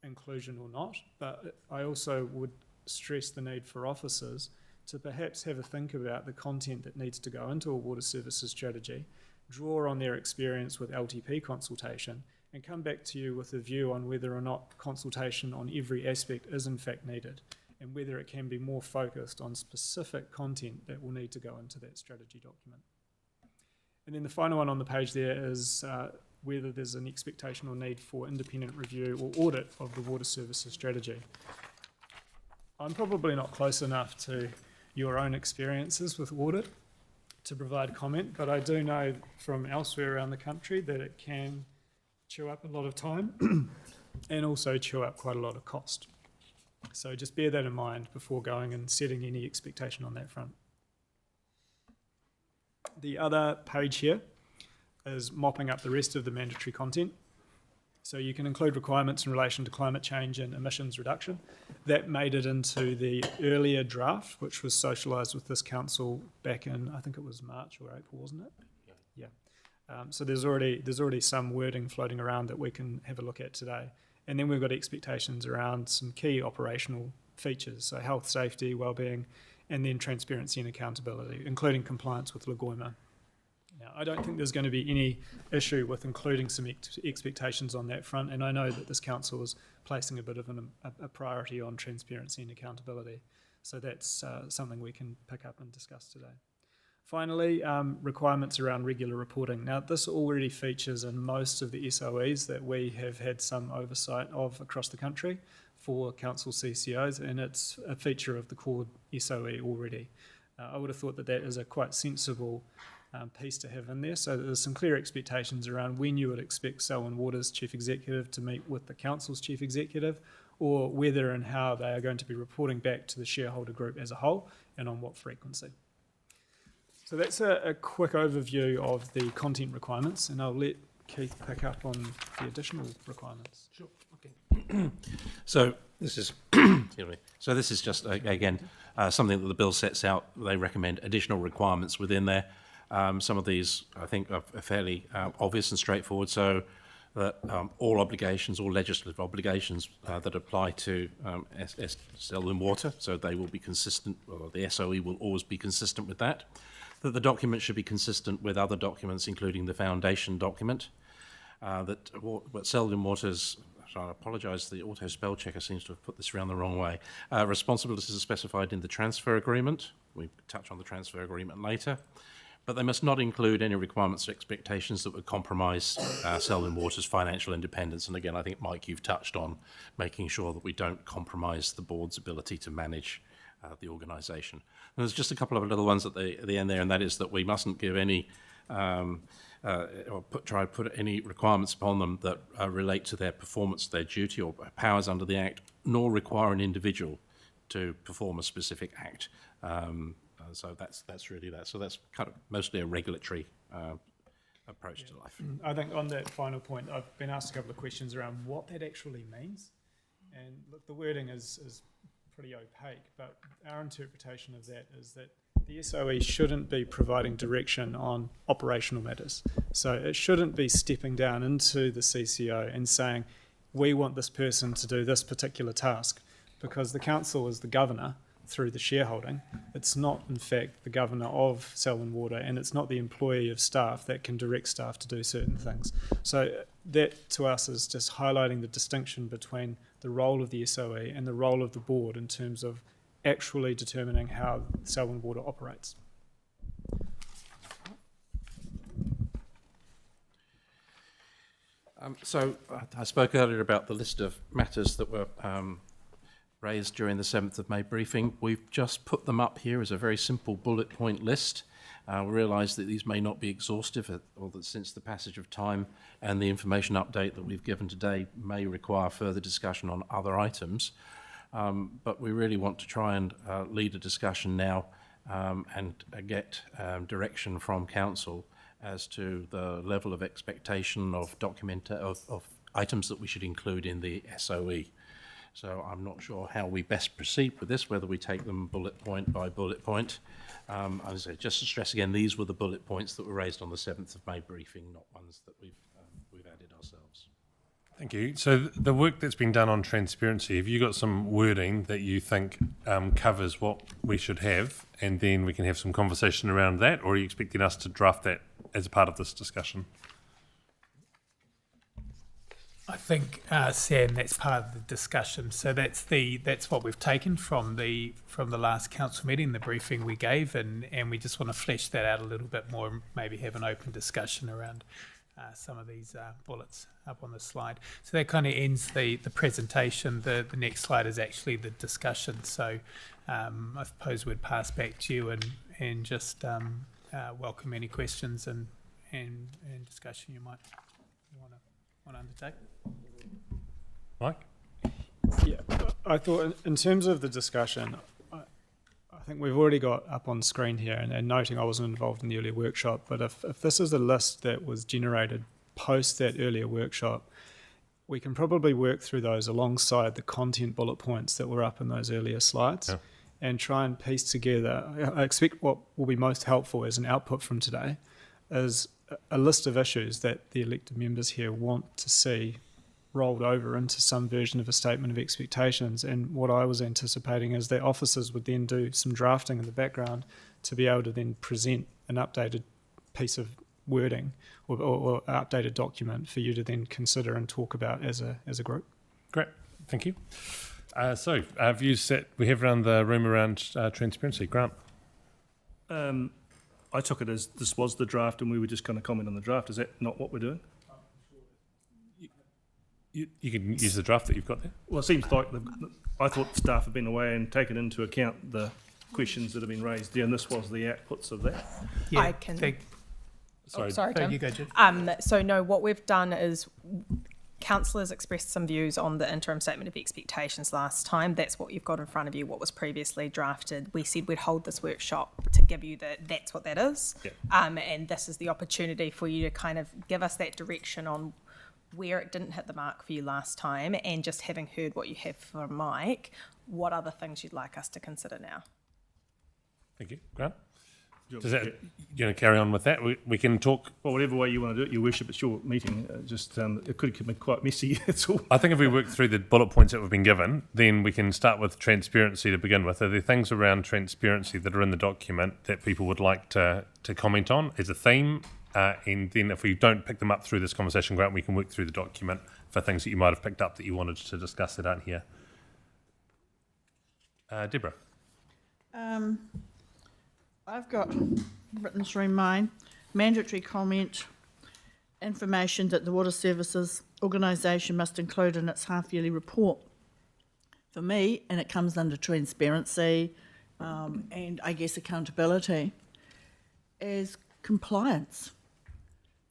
inclusion or not, but I also would stress the need for officers to perhaps have a think about the content that needs to go into a water services strategy, draw on their experience with LTP consultation, and come back to you with a view on whether or not consultation on every aspect is in fact needed, and whether it can be more focused on specific content that will need to go into that strategy document. And then the final one on the page there is whether there's an expectation or need for independent review or audit of the water services strategy. I'm probably not close enough to your own experiences with audit to provide comment, but I do know from elsewhere around the country that it can chew up a lot of time and also chew up quite a lot of cost. So just bear that in mind before going and setting any expectation on that front. The other page here is mopping up the rest of the mandatory content. So you can include requirements in relation to climate change and emissions reduction. That made it into the earlier draft, which was socialised with this council back in, I think it was March or April, wasn't it? Yeah. So there's already some wording floating around that we can have a look at today. And then we've got expectations around some key operational features, so health, safety, wellbeing, and then transparency and accountability, including compliance with Lagoima. Now, I don't think there's going to be any issue with including some expectations on that front, and I know that this council is placing a bit of a priority on transparency and accountability. So that's something we can pick up and discuss today. Finally, requirements around regular reporting. Now, this already features in most of the SOEs that we have had some oversight of across the country for council CCOs, and it's a feature of the core SOE already. I would have thought that that is a quite sensible piece to have in there, so there's some clear expectations around when you would expect Selwyn Water's Chief Executive to meet with the Council's Chief Executive, or whether and how they are going to be reporting back to the shareholder group as a whole, and on what frequency. So that's a quick overview of the content requirements, and I'll let Keith pick up on the additional requirements. Sure. Okay. So this is excuse me. So this is just again something that the bill sets out. They recommend additional requirements within there. Some of these, I think, are fairly obvious and straightforward. So that all obligations, all legislative obligations that apply to Selwyn Water, so they will be consistent, or the SOE will always be consistent with that. That the document should be consistent with other documents, including the foundation document. That what Selwyn Water's, so I apologise, the auto spell checker seems to have put this around the wrong way. Responsibilities are specified in the transfer agreement. We touch on the transfer agreement later. But they must not include any requirements or expectations that would compromise Selwyn Water's financial independence. And again, I think, Mike, you've touched on making sure that we don't compromise the board's ability to manage the organisation. There's just a couple of little ones at the end there, and that is that we mustn't give any or try to put any requirements upon them that relate to their performance, their duty or powers under the Act, nor require an individual to perform a specific act. So that's really that. So that's kind of mostly a regulatory approach to life. I think on that final point, I've been asked a couple of questions around what that actually means. And look, the wording is pretty opaque, but our interpretation of that is that the SOE shouldn't be providing direction on operational matters. So it shouldn't be stepping down into the CCO and saying, we want this person to do this particular task, because the council is the governor through the shareholding. It's not, in fact, the governor of Selwyn Water, and it's not the employee of staff that can direct staff to do certain things. So that, to us, is just highlighting the distinction between the role of the SOE and the role of the board in terms of actually determining how Selwyn Water operates. So I spoke earlier about the list of matters that were raised during the 7th of May briefing. We've just put them up here as a very simple bullet point list. We realise that these may not be exhaustive, or that since the passage of time and the information update that we've given today may require further discussion on other items. But we really want to try and lead a discussion now and get direction from Council as to the level of expectation of of items that we should include in the SOE. So I'm not sure how we best proceed with this, whether we take them bullet point by bullet point. As I say, just to stress again, these were the bullet points that were raised on the 7th of May briefing, not ones that we've added ourselves. Thank you. So the work that's been done on transparency, have you got some wording that you think covers what we should have, and then we can have some conversation around that, or are you expecting us to draft that as a part of this discussion? I think, Sam, that's part of the discussion. So that's what we've taken from the last council meeting, the briefing we gave, and we just want to flesh that out a little bit more, and maybe have an open discussion around some of these bullets up on the slide. So that kind of ends the presentation. The next slide is actually the discussion. So I suppose we'd pass back to you and just welcome any questions and discussion you might want to undertake. Mike? Yeah, I thought in terms of the discussion, I think we've already got up on screen here, and noting I wasn't involved in the earlier workshop, but if this is a list that was generated post that earlier workshop, we can probably work through those alongside the content bullet points that were up in those earlier slides, and try and piece together. I expect what will be most helpful as an output from today is a list of issues that the elected members here want to see rolled over into some version of a statement of expectations. And what I was anticipating is that officers would then do some drafting in the background to be able to then present an updated piece of wording or updated document for you to then consider and talk about as a group. Great, thank you. So views set we have around the room around transparency. Grant? I took it as this was the draft and we were just going to comment on the draft. Is that not what we're doing? You can use the draft that you've got there. Well, it seems like I thought the staff had been away and taken into account the questions that have been raised there, and this was the outputs of that. Yeah, I can. Sorry, Oh, Tim. you go, Jim. So no, what we've done is councillors expressed some views on the interim statement of expectations last time. That's what you've got in front of you, what was previously drafted. We said we'd hold this workshop to give you that's what that is. Yeah. And this is the opportunity for you to kind of give us that direction on where it didn't hit the mark for you last time, and just having heard what you have from Mike, what other things you'd like us to consider now. Thank you. Grant? Does that, you know, carry on with that? We can talk. Well, whatever way you want to do it, your worship, it's your meeting. It could have been quite messy, that's all. I think if we work through the bullet points that we've been given, then we can start with transparency to begin with. Are there things around transparency that are in the document that people would like to comment on as a theme? And then if we don't pick them up through this conversation, Grant, we can work through the document for things that you might have picked up that you wanted to discuss that aren't here. Deborah? I've got written through mine, mandatory comment, information that the Water Services organisation must include in its half-yearly report. For me, and it comes under transparency and I guess accountability, is compliance.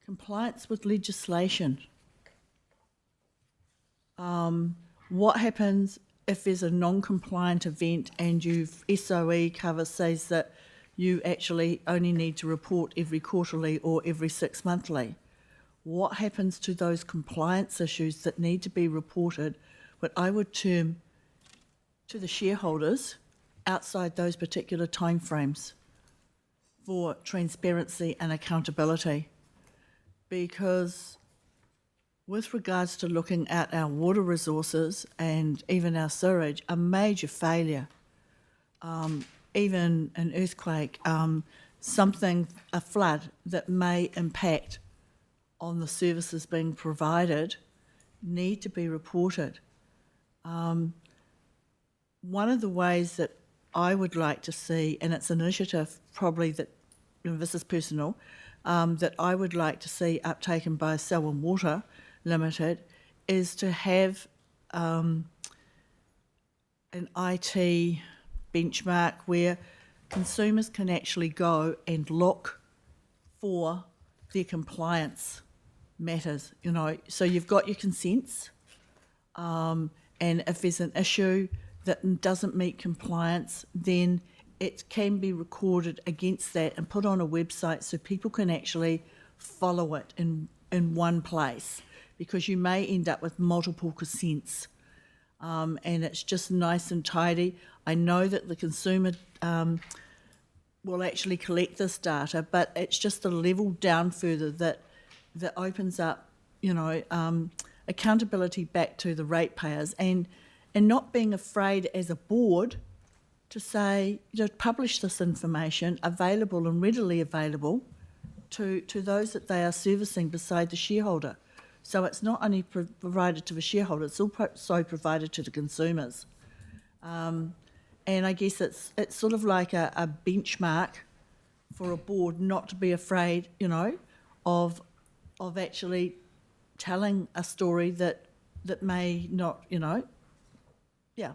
Compliance with legislation. What happens if there's a non-compliant event and SOE cover says that you actually only need to report every quarterly or every 6 monthly? What happens to those compliance issues that need to be reported, what I would term to the shareholders outside those particular timeframes for transparency and accountability? Because with regards to looking at our water resources and even our sewage, a major failure, even an earthquake, a flood that may impact on the services being provided need to be reported. One of the ways that I would like to see, and it's an initiative probably that, this is personal, that I would like to see uptaken by Selwyn Water Limited, is to have an IT benchmark where consumers can actually go and look for their compliance matters, you know. So you've got your consents, and if there's an issue that doesn't meet compliance, then it can be recorded against that and put on a website so people can actually follow it in one place, because you may end up with multiple consents. And it's just nice and tidy. I know that the consumer will actually collect this data, but it's just a level down further that opens up, you know, accountability back to the ratepayers, and not being afraid as a board to say, you know, publish this information available and readily available to those that they are servicing beside the shareholder. So it's not only provided to the shareholder, it's also provided to the consumers. And I guess it's sort of like a benchmark for a board not to be afraid, you know, of actually telling a story that may not, you know, yeah.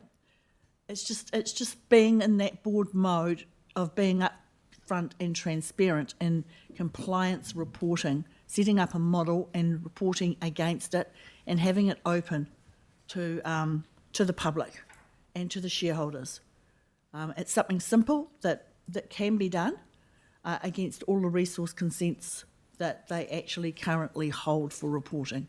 It's just being in that board mode of being upfront and transparent in compliance reporting, setting up a model and reporting against it, and having it open to the public and to the shareholders. It's something simple that can be done against all the resource consents that they actually currently hold for reporting.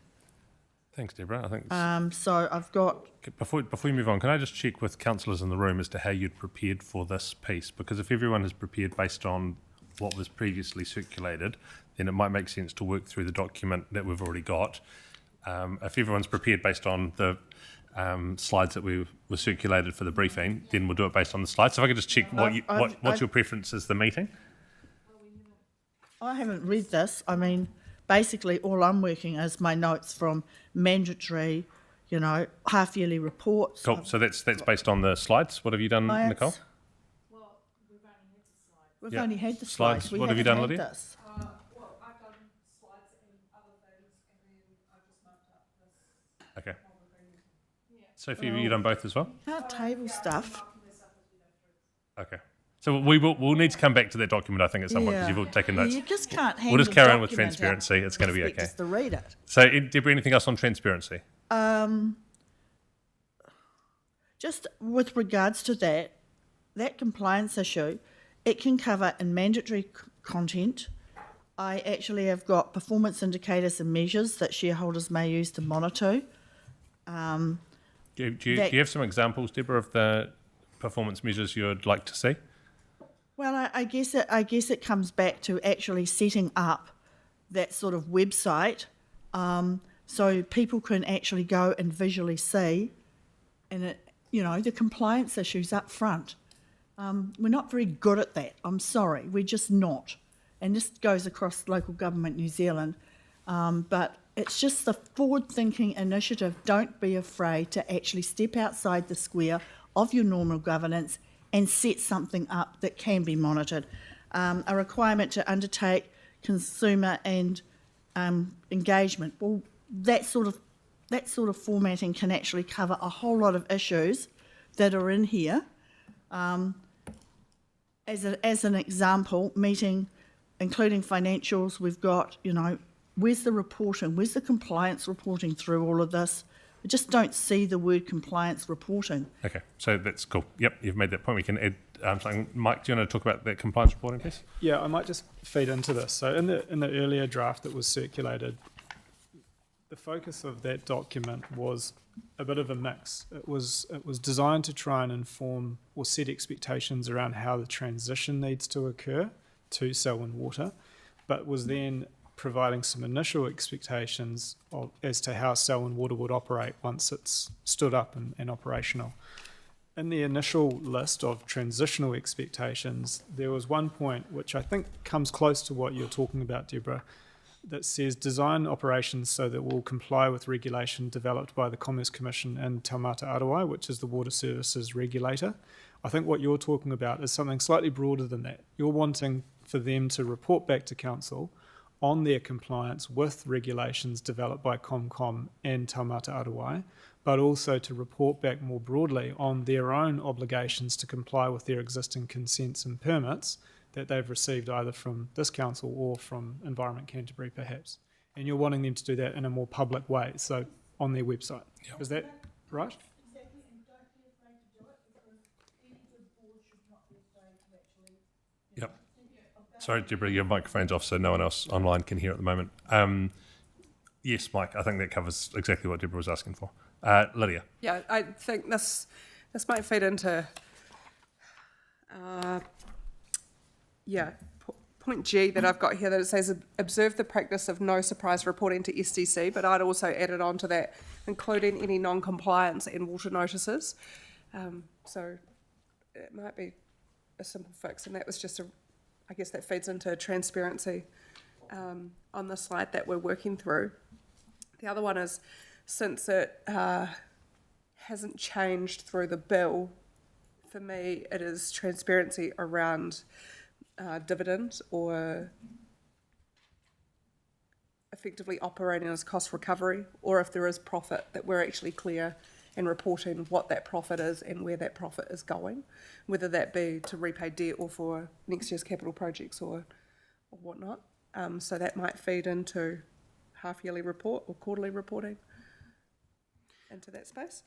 Thanks, Deborah. I think So I've got... before we move on, can I just check with councillors in the room as to how you'd prepared for this piece? Because if everyone has prepared based on what was previously circulated, then it might make sense to work through the document that we've already got. If everyone's prepared based on the slides that were circulated for the briefing, then we'll do it based on the slides. So if I could just check what's your preference as the meeting? I haven't read this. I mean, basically all I'm working is my notes from mandatory, you know, half-yearly reports. Cool. So that's based on the slides. What have you done, Slides. Nicole? We've Yeah. only had the Slides. slides. We What have you haven't done, had Lydia? this. Well, I've done slides and other things, and then I just marked up this. Okay. Sophie, have you done both as well? Can't table stuff. Okay. So we'll need to come back to that document, I think, at some point, because you've all taken notes. You just can't hand We'll just the carry on with document out transparency. It's going to be and expect okay. us to read it. So, Deborah, anything else on transparency? Just with regards to that compliance issue, it can cover in mandatory content. I actually have got performance indicators and measures that shareholders may use to monitor. Do you have some examples, Deborah, of the performance measures you'd like to see? Well, I guess it comes back to actually setting up that sort of website, so people can actually go and visually see, and the compliance issues up front. We're not very good at that. I'm sorry, we're just not, and this goes across local government New Zealand. But it's just the forward-thinking initiative. Don't be afraid to actually step outside the square of your normal governance and set something up that can be monitored. A requirement to undertake consumer and engagement. Well, that sort of formatting can actually cover a whole lot of issues that are in here. As an example, including financials, we've got, where's the reporting? Where's the compliance reporting through all of this? I just don't see the word compliance reporting. Okay, so that's cool. Yep, you've made that point. We can add something. Mike, do you want to talk about that compliance reporting piece? Yeah, I might just feed into this. So in the earlier draft that was circulated, the focus of that document was a bit of a mix. It was designed to try and inform or set expectations around how the transition needs to occur to Selwyn Water, but was then providing some initial expectations as to how Selwyn Water would operate once it's stood up and operational. In the initial list of transitional expectations, there was one point which I think comes close to what you're talking about, Deborah, that says design operations so that we'll comply with regulation developed by the Commerce Commission and Taumata Arawai, which is the water services regulator. I think what you're talking about is something slightly broader than that. You're wanting for them to report back to council on their compliance with regulations developed by ComCom and Taumata Arawai, but also to report back more broadly on their own obligations to comply with their existing consents and permits that they've received either from this council or from Environment Canterbury perhaps. And you're wanting them to do that in a more public way, so on their website. Yep. Is that right? Yep. Sorry, Deborah, your microphone's off, so no one else online can hear at the moment. Yes, Mike, I think that covers exactly what Deborah was asking for. Lydia. Yeah, I think this might feed into, point G that I've got here, that it says observe the practice of no surprise reporting to SDC, but I'd also added on to that, including any non-compliance and water notices. So it might be a simple fix, and that was just I guess that feeds into transparency on the slide that we're working through. The other one is, since it hasn't changed through the bill, for me it is transparency around dividend or effectively operating as cost recovery, or if there is profit, that we're actually clear and reporting what that profit is and where that profit is going, whether that be to repay debt or for next year's capital projects or whatnot. So that might feed into half-yearly report or quarterly reporting into that space.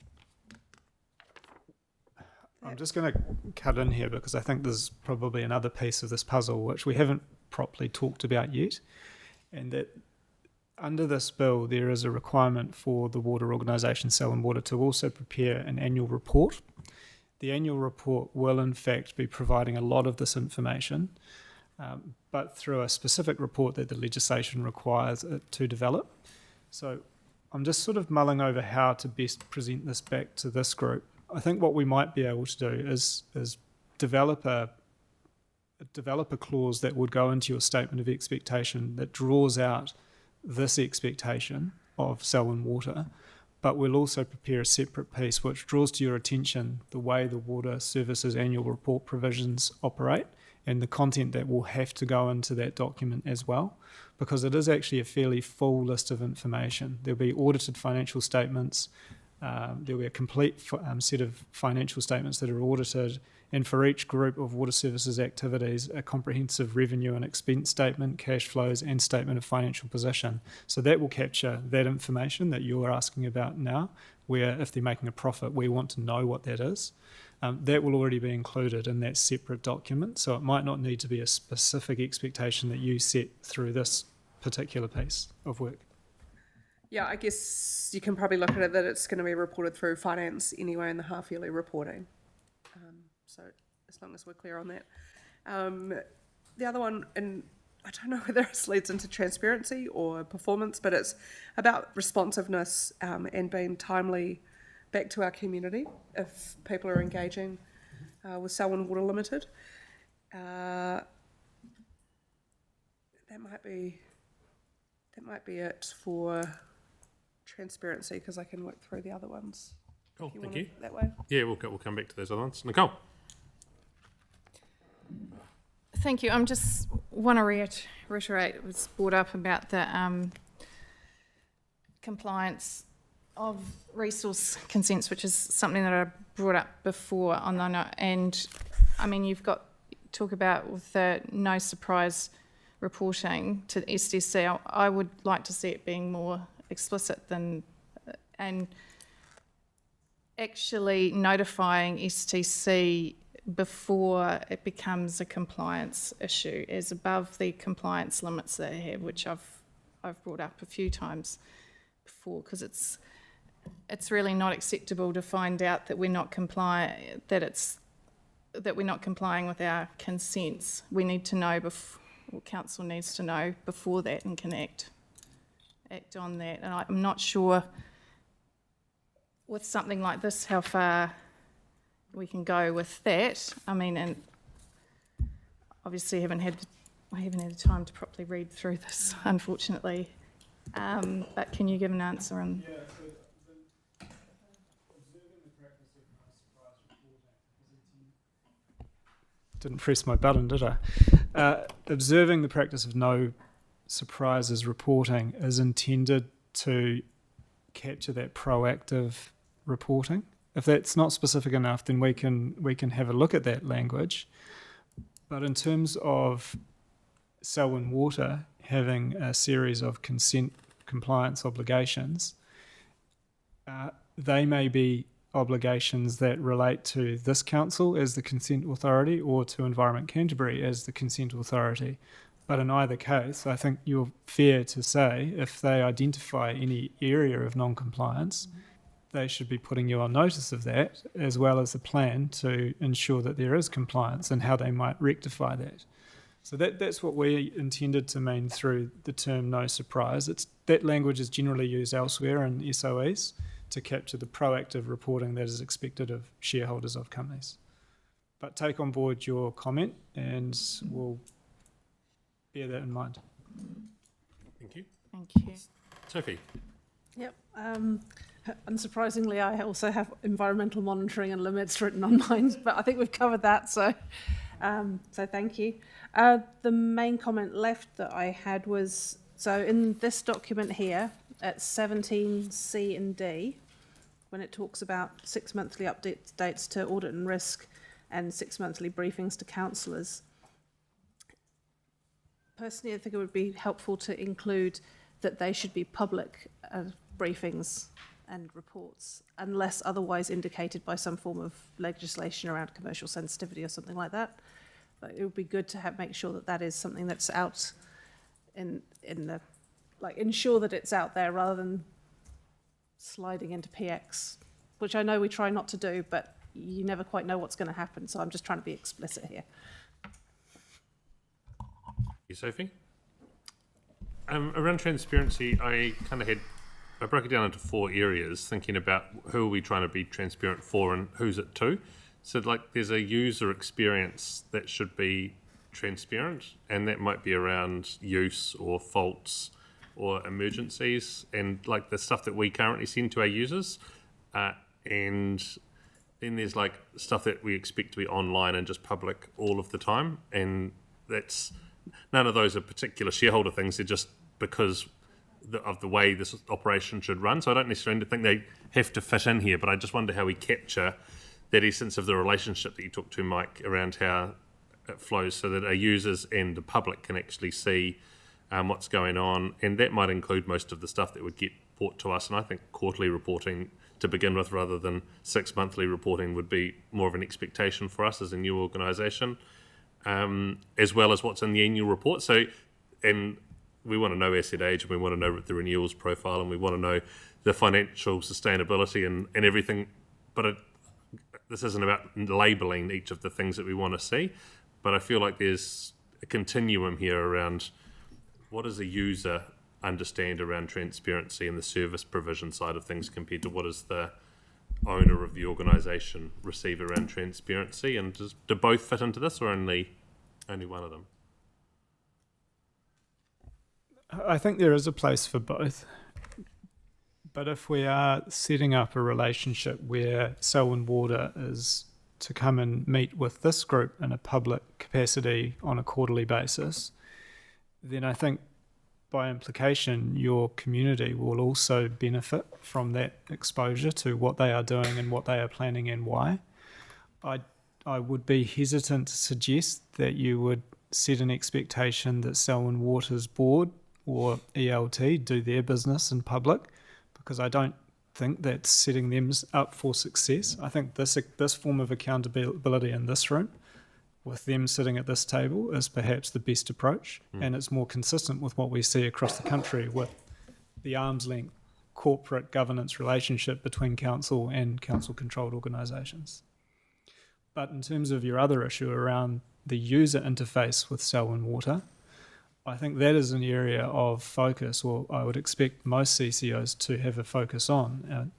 I'm just going to cut in here because I think there's probably another piece of this puzzle which we haven't properly talked about yet, and that under this bill there is a requirement for the water organisation Selwyn Water to also prepare an annual report. The annual report will in fact be providing a lot of this information, but through a specific report that the legislation requires it to develop. So I'm just sort of mulling over how to best present this back to this group. I think what we might be able to do is develop a clause that would go into your statement of expectation that draws out this expectation of Selwyn Water, but we'll also prepare a separate piece which draws to your attention the way the water services annual report provisions operate and the content that will have to go into that document as well, because it is actually a fairly full list of information. There'll be audited financial statements, there'll be a complete set of financial statements that are audited, and for each group of water services activities, a comprehensive revenue and expense statement, cash flows, and statement of financial position. So that will capture that information that you're asking about now, where if they're making a profit, we want to know what that is. That will already be included in that separate document, so it might not need to be a specific expectation that you set through this particular piece of work. Yeah, I guess you can probably look at it that it's going to be reported through finance anyway in the half-yearly reporting. So as long as we're clear on that. The other one, and I don't know whether this leads into transparency or performance, but it's about responsiveness and being timely back to our community if people are engaging with Selwyn Water Limited. That might be it for transparency, because I can work through the other ones. Cool, If thank you. That way. Yeah, we'll come back to those other ones. Nicole. Thank you. I'm just want to reiterate it was brought up about the compliance of resource consents, which is something that I brought up before on the note. And I mean, you've got talk about with the no surprise reporting to the SDC. I would like to see it being more explicit than and actually notifying STC before it becomes a compliance issue, as above the compliance limits that they have, which I've brought up a few times before, because it's really not acceptable to find out that we're not complying with our consents. We need to know council needs to know before that and can act on that. And I'm not sure with something like this how far we can go with that. I mean, and obviously I haven't had the time to properly read through this, unfortunately. But can you give an answer on? Yeah, so observing the practice of no surprise reporting didn't press my button, did I? Observing the practice of no surprises reporting is intended to capture that proactive reporting. If that's not specific enough, then we can have a look at that language. But in terms of Selwyn Water having a series of consent compliance obligations, they may be obligations that relate to this council as the consent authority or to Environment Canterbury as the consent authority. But in either case, I think you're fair to say if they identify any area of non-compliance, they should be putting you on notice of that, as well as a plan to ensure that there is compliance and how they might rectify that. So that's what we intended to mean through the term no surprise. That language is generally used elsewhere in SOEs to capture the proactive reporting that is expected of shareholders of companies. But take on board your comment and we'll bear that in mind. Thank you. Thank you. Sophie? Yep. Unsurprisingly, I also have environmental monitoring and limits written on mine, but I think we've covered that, so thank you. The main comment left that I had was, so in this document here, at 17C and D, when it talks about 6 monthly updates to audit and risk and 6 monthly briefings to councillors, personally, I think it would be helpful to include that they should be public briefings and reports, unless otherwise indicated by some form of legislation around commercial sensitivity or something like that. But it would be good to make sure that that is something that's out in the, ensure that it's out there rather than sliding into PX, which I know we try not to do, but you never quite know what's going to happen. So I'm just trying to be explicit here. You, Sophie? Around transparency, I broke it down into 4 areas, thinking about who are we trying to be transparent for and who's it to. So there's a user experience that should be transparent, and that might be around use or faults or emergencies and the stuff that we currently send to our users. And then there's stuff that we expect to be online and just public all of the time. And that's, none of those are particular shareholder things. They're just because of the way this operation should run. So I don't necessarily think they have to fit in here, but I just wonder how we capture that essence of the relationship that you talked to, Mike, around how it flows so that our users and the public can actually see what's going on. And that might include most of the stuff that would get brought to us. And I think quarterly reporting to begin with, rather than 6 monthly reporting, would be more of an expectation for us as a new organisation, as well as what's in the annual report. So, and we want to know asset age, and we want to know the renewals profile, and we want to know the financial sustainability and everything. But this isn't about labelling each of the things that we want to see. But I feel like there's a continuum here around what does a user understand around transparency and the service provision side of things compared to what does the owner of the organisation receive around transparency, and do both fit into this or only one of them? I think there is a place for both. But if we are setting up a relationship where Selwyn Water is to come and meet with this group in a public capacity on a quarterly basis, then I think by implication your community will also benefit from that exposure to what they are doing and what they are planning and why. I would be hesitant to suggest that you would set an expectation that Selwyn Water's board or ELT do their business in public, because I don't think that's setting them up for success. I think this form of accountability in this room, with them sitting at this table, is perhaps the best approach, and it's more consistent with what we see across the country with the arm's length corporate governance relationship between council and council-controlled organisations. But in terms of your other issue around the user interface with Selwyn Water, I think that is an area of focus, or I would expect most CCOs to have a focus on.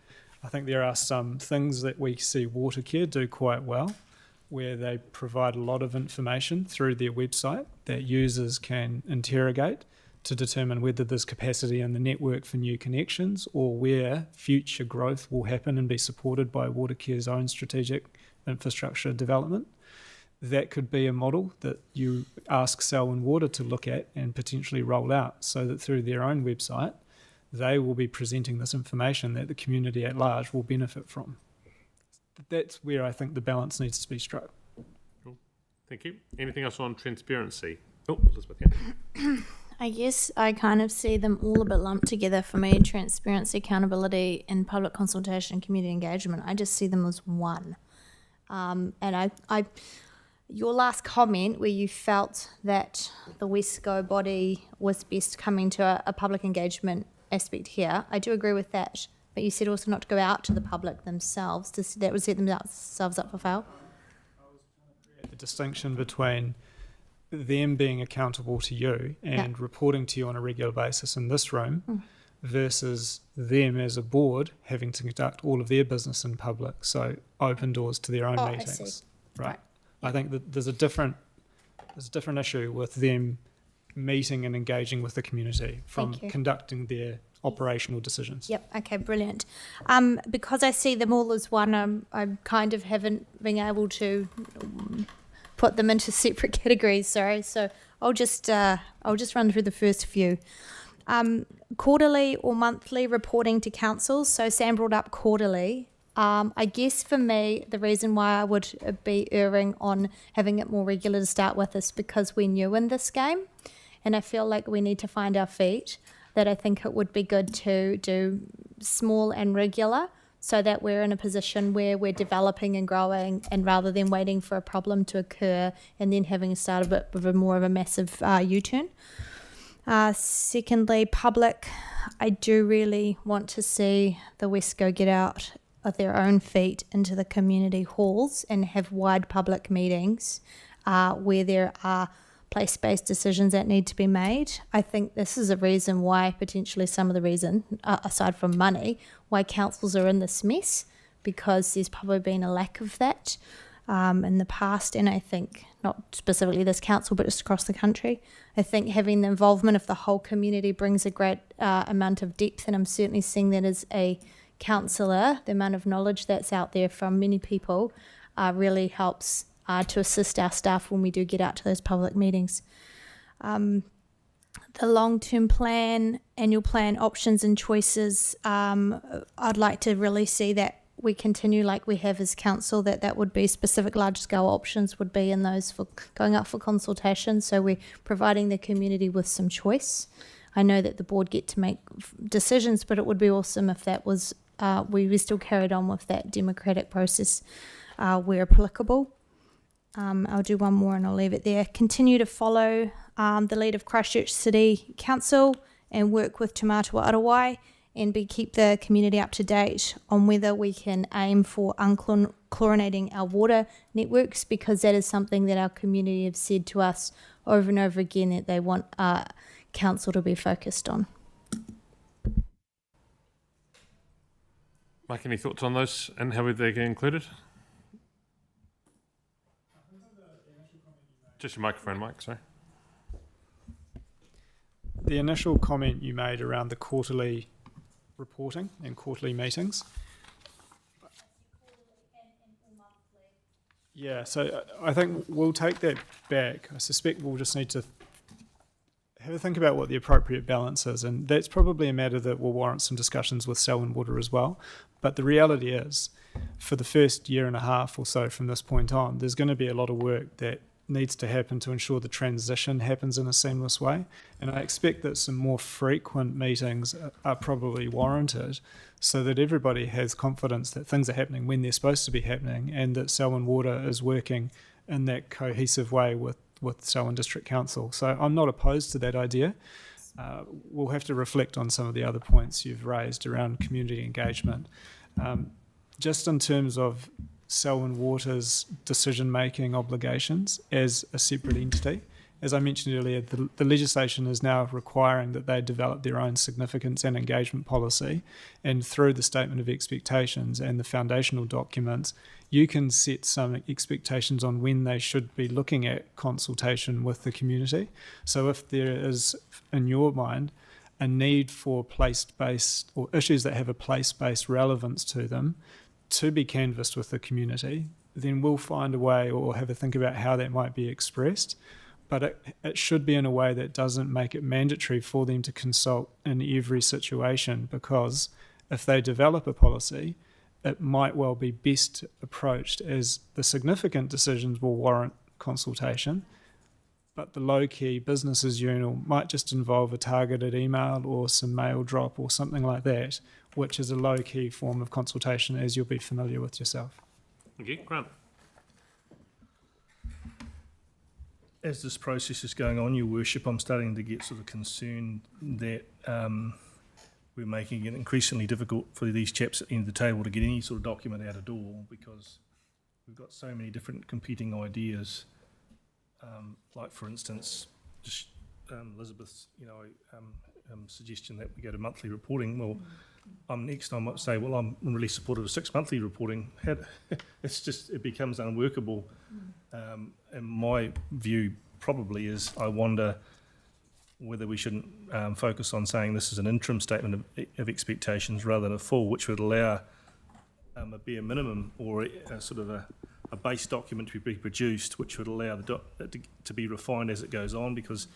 I think there are some things that we see Watercare do quite well, where they provide a lot of information through their website that users can interrogate to determine whether there's capacity in the network for new connections or where future growth will happen and be supported by Watercare's own strategic infrastructure development. That could be a model that you ask Selwyn Water to look at and potentially roll out, so that through their own website they will be presenting this information that the community at large will benefit from. That's where I think the balance needs to be struck. Cool. Thank you. Anything else on transparency? Oh, Elizabeth, yeah. I guess I kind of see them all a bit lumped together for me. Transparency, accountability, and public consultation and community engagement. I just see them as one. And I your last comment where you felt that the WESCO body was best coming to a public engagement aspect here, I do agree with that. But you said also not to go out to the public themselves. That would set themselves up for fail. The distinction between them being accountable to you and reporting to you on a regular basis in this room versus them as a board having to conduct all of their business in public, so open doors to their own meetings. Right. I think that there's a different issue with them meeting and engaging with the community from conducting their operational decisions. Yep. Okay. Brilliant. Because I see them all as one, I kind of haven't been able to put them into separate categories. Sorry. So I'll just run through the first few. Quarterly or monthly reporting to council. So Sam brought up quarterly. I guess for me, the reason why I would be erring on having it more regular to start with is because we're new in this game, and I feel like we need to find our feet. That I think it would be good to do small and regular so that we're in a position where we're developing and growing, and rather than waiting for a problem to occur and then having to start a bit of a more of a massive U-turn. Secondly, public, I do really want to see the WESCO get out of their own feet into the community halls and have wide public meetings where there are place-based decisions that need to be made. I think this is a reason why, potentially some of the reason, aside from money, why councils are in this mess, because there's probably been a lack of that in the past, and I think not specifically this council but just across the country. I think having the involvement of the whole community brings a great amount of depth, and I'm certainly seeing that as a councillor. The amount of knowledge that's out there from many people really helps to assist our staff when we do get out to those public meetings. The long-term plan, annual plan, options and choices, I'd like to really see that we continue like we have as council, that would be specific large-scale options would be in those for going up for consultation, so we're providing the community with some choice. I know that the board get to make decisions, but it would be awesome if that was, we still carried on with that democratic process where applicable. I'll do one more and I'll leave it there. Continue to follow the lead of Christchurch City Council and work with Te Mātua Arawai and keep the community up to date on whether we can aim for unchlorinating our water networks, because that is something that our community have said to us over and over again that they want council to be focused on. Mike, any thoughts on those and how would they get included? Just your microphone, Mike, sorry. The initial comment you made around the quarterly reporting and quarterly meetings. Yeah, so I think we'll take that back. I suspect we'll just need to have a think about what the appropriate balance is, and that's probably a matter that will warrant some discussions with Selwyn Water as well. But the reality is, for the first year and a half or so from this point on, there's going to be a lot of work that needs to happen to ensure the transition happens in a seamless way. And I expect that some more frequent meetings are probably warranted so that everybody has confidence that things are happening when they're supposed to be happening, and that Selwyn Water is working in that cohesive way with Selwyn District Council. So I'm not opposed to that idea. We'll have to reflect on some of the other points you've raised around community engagement. Just in terms of Selwyn Water's decision-making obligations as a separate entity, as I mentioned earlier, the legislation is now requiring that they develop their own significance and engagement policy, and through the statement of expectations and the foundational documents, you can set some expectations on when they should be looking at consultation with the community. So if there is, in your mind, a need for place-based or issues that have a place-based relevance to them to be canvassed with the community, then we'll find a way or have a think about how that might be expressed. but it should be in a way that doesn't make it mandatory for them to consult in every situation, because if they develop a policy, it might well be best approached as the significant decisions will warrant consultation, but the low-key business as usual might just involve a targeted email or some mail drop or something like that, which is a low-key form of consultation, as you'll be familiar with yourself. Thank you. Grant. As this process is going on, Your Worship, I'm starting to get sort of concerned that we're making it increasingly difficult for these chaps at the end of the table to get any sort of document out of door, because we've got so many different competing ideas. Like, for instance, just Elizabeth's, suggestion that we go to monthly reporting. Well, next I might say, well, I'm really supportive of 6 monthly reporting. It becomes unworkable. And my view probably is, I wonder whether we shouldn't focus on saying this is an interim statement of expectations rather than a full, which would allow a bare minimum or a sort of a base document to be produced, which would allow to be refined as it goes on, because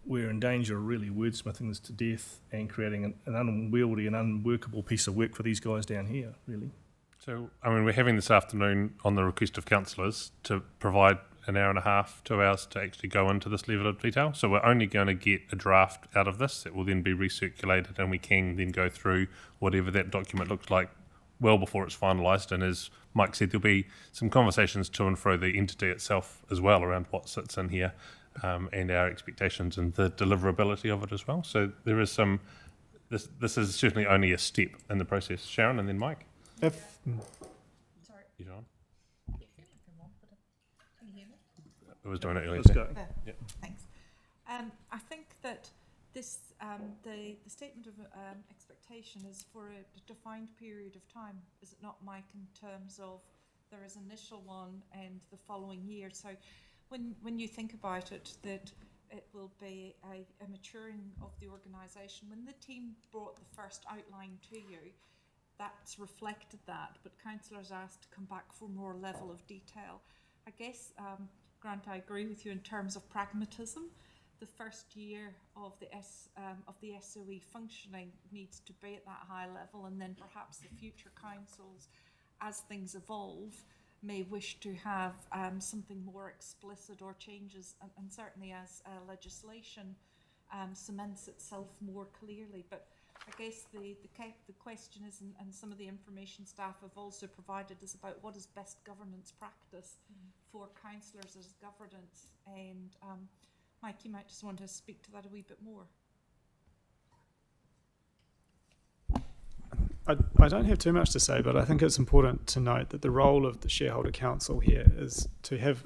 we're in danger of really wordsmithing this to death and creating an unwieldy and unworkable piece of work for these guys down here, really. So, we're having this afternoon, on the request of councillors, to provide an hour and a half, 2 hours to actually go into this level of detail. So we're only going to get a draft out of this that will then be recirculated, and we can then go through whatever that document looks like well before it's finalised. And as Mike said, there'll be some conversations to and fro the entity itself as well around what sits in here, and our expectations and the deliverability of it as well. So there is some, this is certainly only a step in the process. Sharon, and then Mike. Sorry. You're on. I was doing it earlier. Let's go. Yep. Thanks. I think that this the statement of expectation is for a defined period of time, is it not, Mike? In terms of there is initial one and the following year. So when you think about it, that it will be a maturing of the organisation. When the team brought the first outline to you, that's reflected that, but councillors asked to come back for more level of detail. I guess, Grant, I agree with you in terms of pragmatism. The first year of the SOE functioning needs to be at that high level, and then perhaps the future councils, as things evolve, may wish to have something more explicit or changes, and certainly as legislation cements itself more clearly. But I guess the question is, and some of the information staff have also provided, is about what is best governance practice for councillors as governance. And Mike, you might just want to speak to that a wee bit more. I don't have too much to say, but I think it's important to note that the role of the shareholder council here is to have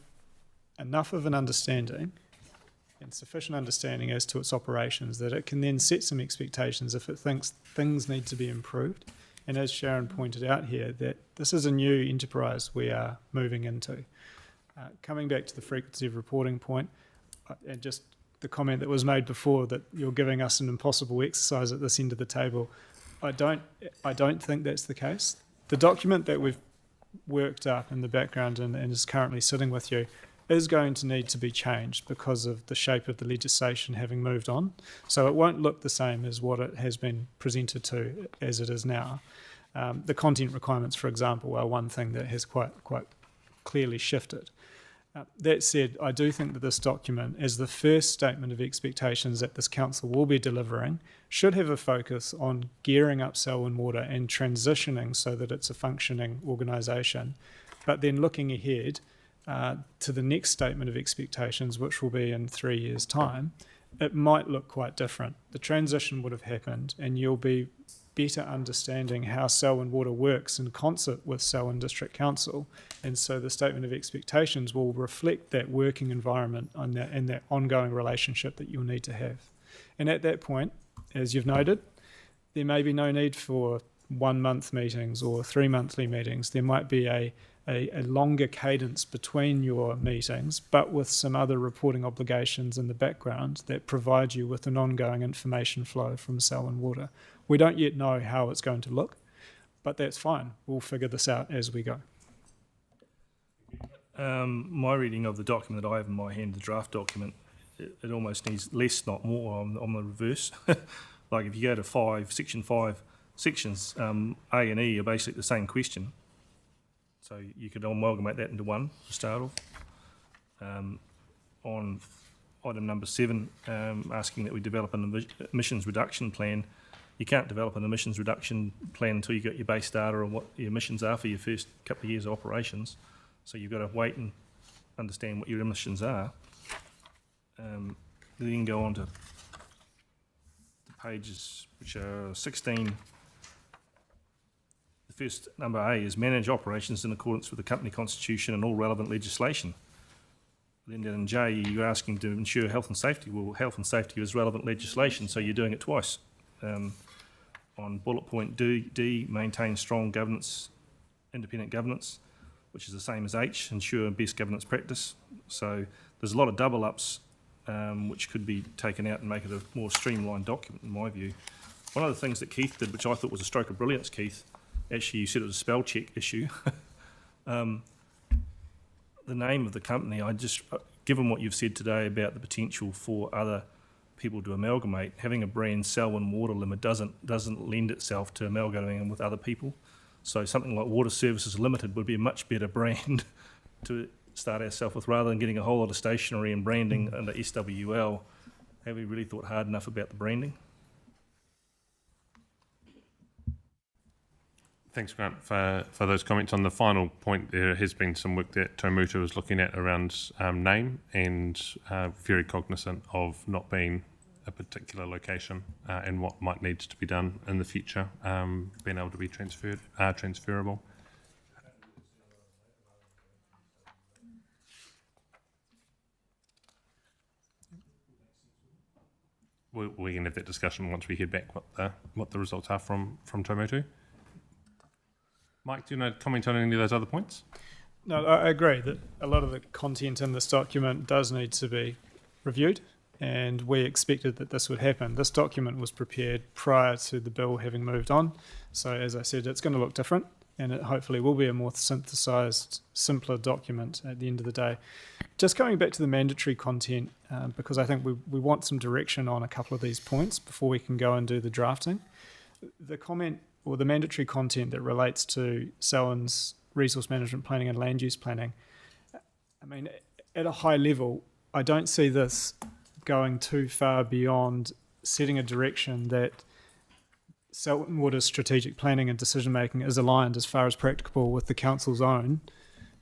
enough of an understanding and sufficient understanding as to its operations that it can then set some expectations if it thinks things need to be improved. And as Sharon pointed out here, that this is a new enterprise we are moving into. Coming back to the frequency of reporting point, and just the comment that was made before that you're giving us an impossible exercise at this end of the table, I don't think that's the case. The document that we've worked up in the background and is currently sitting with you is going to need to be changed because of the shape of the legislation having moved on. So it won't look the same as what it has been presented to as it is now. The content requirements, for example, are one thing that has quite clearly shifted. That said, I do think that this document, as the first statement of expectations that this council will be delivering, should have a focus on gearing up Selwyn Water and transitioning so that it's a functioning organisation. But then looking ahead to the next statement of expectations, which will be in 3 years' time, it might look quite different. The transition would have happened, and you'll be better understanding how Selwyn Water works in concert with Selwyn District Council. And so the statement of expectations will reflect that working environment and that ongoing relationship that you'll need to have. And at that point, as you've noted, there may be no need for 1 month meetings or 3 monthly meetings. There might be a longer cadence between your meetings, but with some other reporting obligations in the background that provide you with an ongoing information flow from Selwyn Water. We don't yet know how it's going to look, but that's fine. We'll figure this out as we go. My reading of the document that I have in my hand, the draft document, it almost needs less, not more, on the reverse. Like if you go to section 5, sections A and E are basically the same question. So you could amalgamate that into one to start off. On item number 7, asking that we develop an emissions reduction plan. You can't develop an emissions reduction plan until you get your base data on what your emissions are for your first couple of years of operations. So you've got to wait and understand what your emissions are. Then go on to the pages which are 16. The first number A is manage operations in accordance with the company constitution and all relevant legislation. Then down in J, you're asking to ensure health and safety. Well, health and safety is relevant legislation, so you're doing it twice. On bullet point D, maintain strong governance, independent governance, which is the same as H, ensure best governance practice. So there's a lot of double ups which could be taken out and make it a more streamlined document in my view. One of the things that Keith did, which I thought was a stroke of brilliance, Keith, actually you said it was a spell check issue. The name of the company, given what you've said today about the potential for other people to amalgamate, having a brand Selwyn Water Limit doesn't lend itself to amalgamating with other people. So something like Water Services Limited would be a much better brand to start ourselves with, rather than getting a whole lot of stationery and branding under SWL. Have we really thought hard enough about the branding? Thanks, Grant, for those comments. On the final point, there has been some work that Tomuta was looking at around name, and very cognizant of not being a particular location and what might need to be done in the future, being able to be transferable. We can have that discussion once we hear back what the results are from Tomuta. Mike, do you want to comment on any of those other points? No, I agree that a lot of the content in this document does need to be reviewed, and we expected that this would happen. This document was prepared prior to the bill having moved on, so as I said, it's going to look different, and it hopefully will be a more synthesised, simpler document at the end of the day. Just going back to the mandatory content, because I think we want some direction on a couple of these points before we can go and do the drafting. The comment or the mandatory content that relates to Selwyn's resource management planning and land use planning, I mean, at a high level, I don't see this going too far beyond setting a direction that Selwyn Water's strategic planning and decision making is aligned as far as practicable with the council's own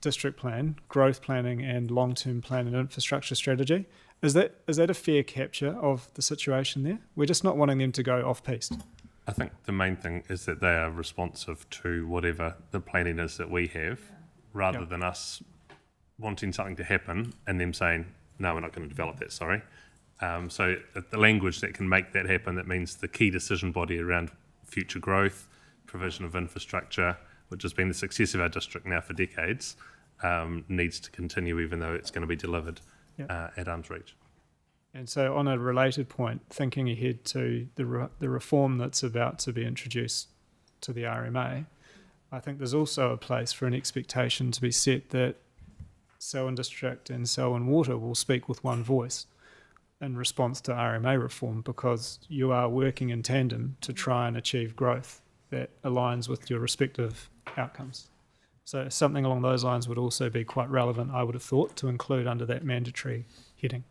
district plan, growth planning and long-term plan and infrastructure strategy. Is that a fair capture of the situation there? We're just not wanting them to go off-piste. I think the main thing is that they are responsive to whatever the planning is that we have, rather than us wanting something to happen and them saying, no, we're not going to develop that, sorry. So the language that can make that happen, that means the key decision body around future growth, provision of infrastructure, which has been the success of our district now for decades, needs to continue even though it's going to be delivered at arm's reach. And so on a related point, thinking ahead to the reform that's about to be introduced to the RMA, I think there's also a place for an expectation to be set that Selwyn District and Selwyn Water will speak with one voice in response to RMA reform, because you are working in tandem to try and achieve growth that aligns with your respective outcomes. So something along those lines would also be quite relevant, I would have thought, to include under that mandatory heading.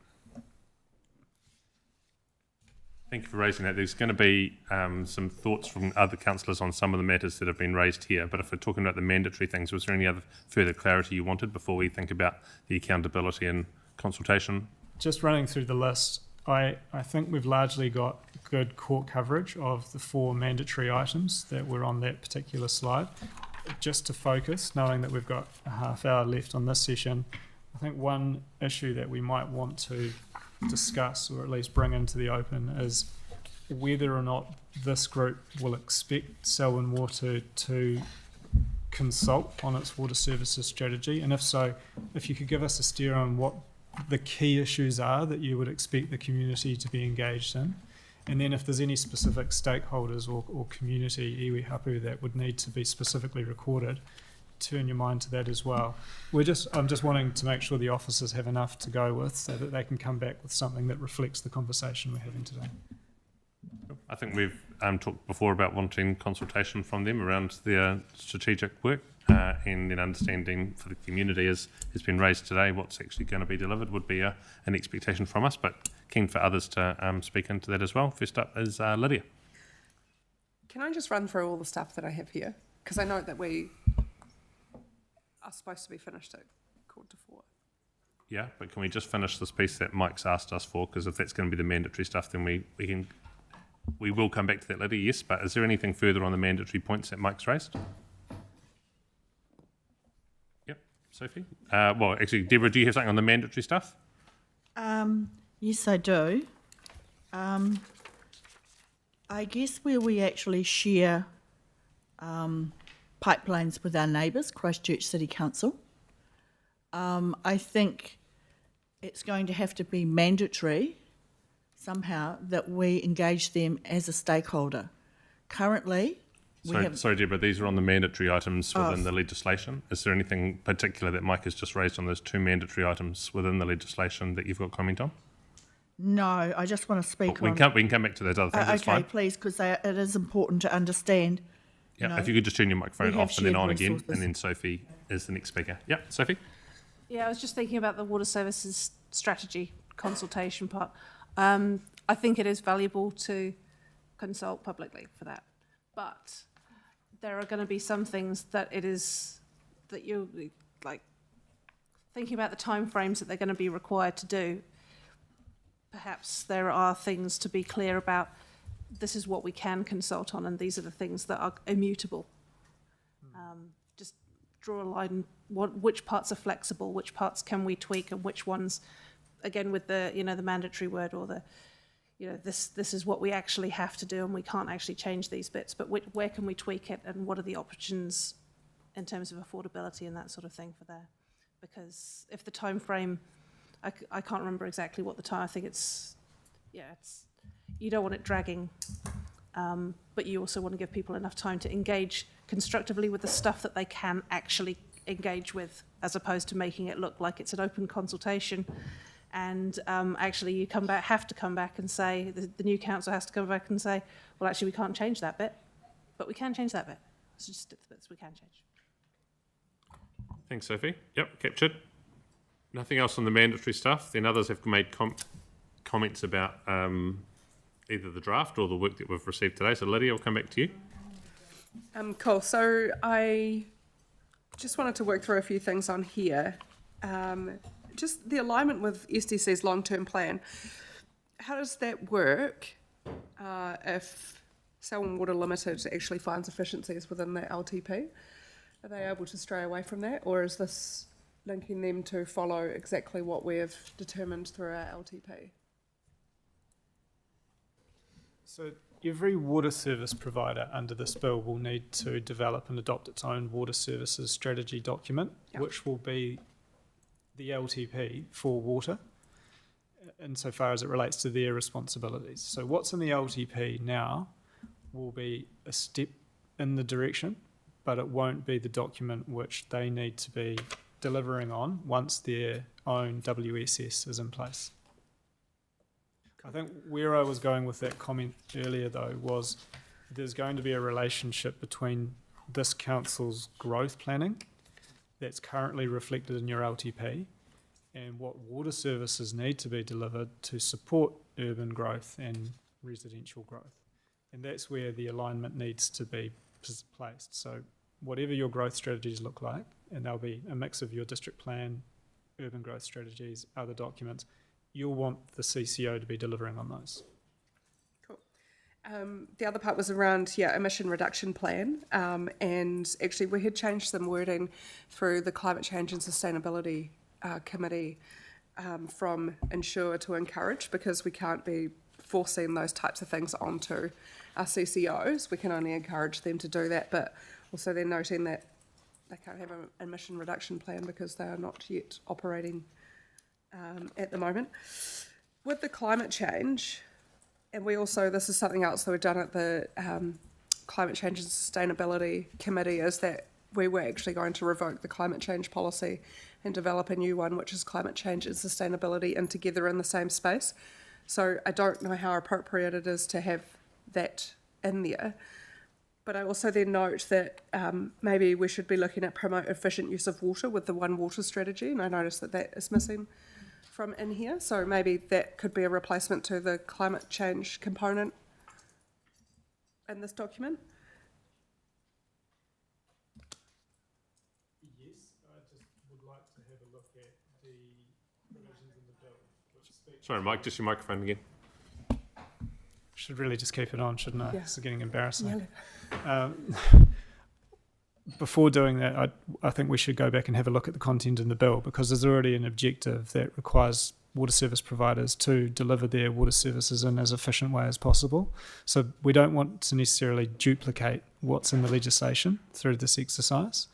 Thank you for raising that. There's going to be some thoughts from other councillors on some of the matters that have been raised here, but if we're talking about the mandatory things, was there any other further clarity you wanted before we think about the accountability and consultation? Just running through the list, I think we've largely got good court coverage of the 4 mandatory items that were on that particular slide. Just to focus, knowing that we've got a half hour left on this session, I think one issue that we might want to discuss, or at least bring into the open, is whether or not this group will expect Selwyn Water to consult on its water services strategy, and if so, if you could give us a steer on what the key issues are that you would expect the community to be engaged in, and then if there's any specific stakeholders or community iwi hapu that would need to be specifically recorded, turn your mind to that as well. I'm just wanting to make sure the officers have enough to go with so that they can come back with something that reflects the conversation we're having today. I think we've talked before about wanting consultation from them around their strategic work, and then understanding for the community, as has been raised today, what's actually going to be delivered would be an expectation from us, but keen for others to speak into that as well. First up is Lydia. Can I just run through all the stuff that I have here? Because I know that we are supposed to be finished at 3:45. Yeah, but can we just finish this piece that Mike's asked us for? Because if that's going to be the mandatory stuff, then we will come back to that later, yes, but is there anything further on the mandatory points that Mike's raised? Yep, Sophie? Well, actually, Deborah, do you have something on the mandatory stuff? Yes, I do. I guess where we actually share pipelines with our neighbours, Christchurch City Council, I think it's going to have to be mandatory somehow that we engage them as a stakeholder. Currently, Sorry, Deborah, these are on the mandatory items within the legislation. Is there anything particular that Mike has just raised on those two mandatory items within the legislation that you've got comment on? No, I just want to speak We on... can come back to those other things, that's okay, fine. please, because it is important to understand. Yeah, if you could just turn your microphone we have off and then shared on again, resources. and then Sophie is the next speaker. Yeah, Sophie? Yeah, I was just thinking about the water services strategy consultation part. I think it is valuable to consult publicly for that, but there are going to be some things that you're like thinking about the timeframes that they're going to be required to do. Perhaps there are things to be clear about. This is what we can consult on, and these are the things that are immutable. Just draw a line. Which parts are flexible? Which parts can we tweak, and which ones, again, with the the mandatory word or the this is what we actually have to do, and we can't actually change these bits. But where can we tweak it, and what are the options in terms of affordability and that sort of thing for there? Because if the time frame, I can't remember exactly what the time. I think it's you don't want it dragging, but you also want to give people enough time to engage constructively with the stuff that they can actually engage with, as opposed to making it look like it's an open consultation. And actually, you have to come back and say, the new council has to come back and say, well, actually, we can't change that bit, but we can change that bit. It's just the bits we can change. Thanks, Sophie. Yep, captured. Nothing else on the mandatory stuff. Then others have made comments about either the draft or the work that we've received today. So Lydia, I'll come back to you. Cool. So I just wanted to work through a few things on here. Just the alignment with SDC's long-term plan. How does that work if Selwyn Water Limited actually finds efficiencies within the LTP? Are they able to stray away from that, or is this linking them to follow exactly what we've determined through our LTP? So every water service provider under this bill will need to develop and adopt its own water services strategy document, which will be the LTP for water, insofar as it relates to their responsibilities. So what's in the LTP now will be a step in the direction, but it won't be the document which they need to be delivering on once their own WSS is in place. I think where I was going with that comment earlier, though, was there's going to be a relationship between this council's growth planning that's currently reflected in your LTP and what water services need to be delivered to support urban growth and residential growth. And that's where the alignment needs to be placed. So whatever your growth strategies look like, and there'll be a mix of your district plan, urban growth strategies, other documents, you'll want the CCO to be delivering on those. Cool. The other part was around, emission reduction plan. And actually we had changed some wording through the Climate Change and Sustainability Committee from ensure to encourage, because we can't be forcing those types of things onto our CCOs. We can only encourage them to do that, but also they're noting that they can't have an emission reduction plan because they are not yet operating at the moment. With the climate change, and we also, this is something else that we've done at the Climate Change and Sustainability Committee, is that we were actually going to revoke the climate change policy and develop a new one, which is climate change and sustainability and together in the same space. So I don't know how appropriate it is to have that in there. But I also then note that maybe we should be looking at promote efficient use of water with the One Water strategy, and I noticed that that is missing from in here. So maybe that could be a replacement to the climate change component in this document. Yes, I just would like to have a look at the provisions in the bill. Sorry, Mike, just your microphone again. Should really just keep it on, shouldn't I? Yeah. It's getting embarrassing. Yeah. Before doing that, I think we should go back and have a look at the content in the bill, because there's already an objective that requires water service providers to deliver their water services in as efficient way as possible. So we don't want to necessarily duplicate what's in the legislation through this exercise.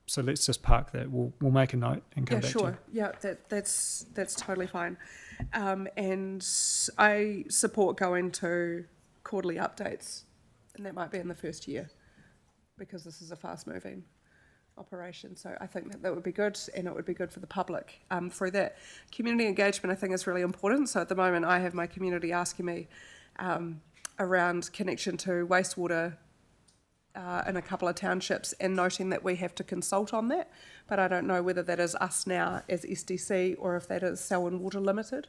So let's just park that. We'll make a note and come Yeah, back sure. to Yeah, that's totally fine. And I support going to quarterly updates, and that might be in the first year, because this is a fast-moving operation. So I think that would be good, and it would be good for the public. Through that, community engagement, I think, is really important. So at the moment, I have my community asking me around connection to wastewater in a couple of townships, and noting that we have to consult on that, but I don't know whether that is us now as SDC or if that is Selwyn Water Limited,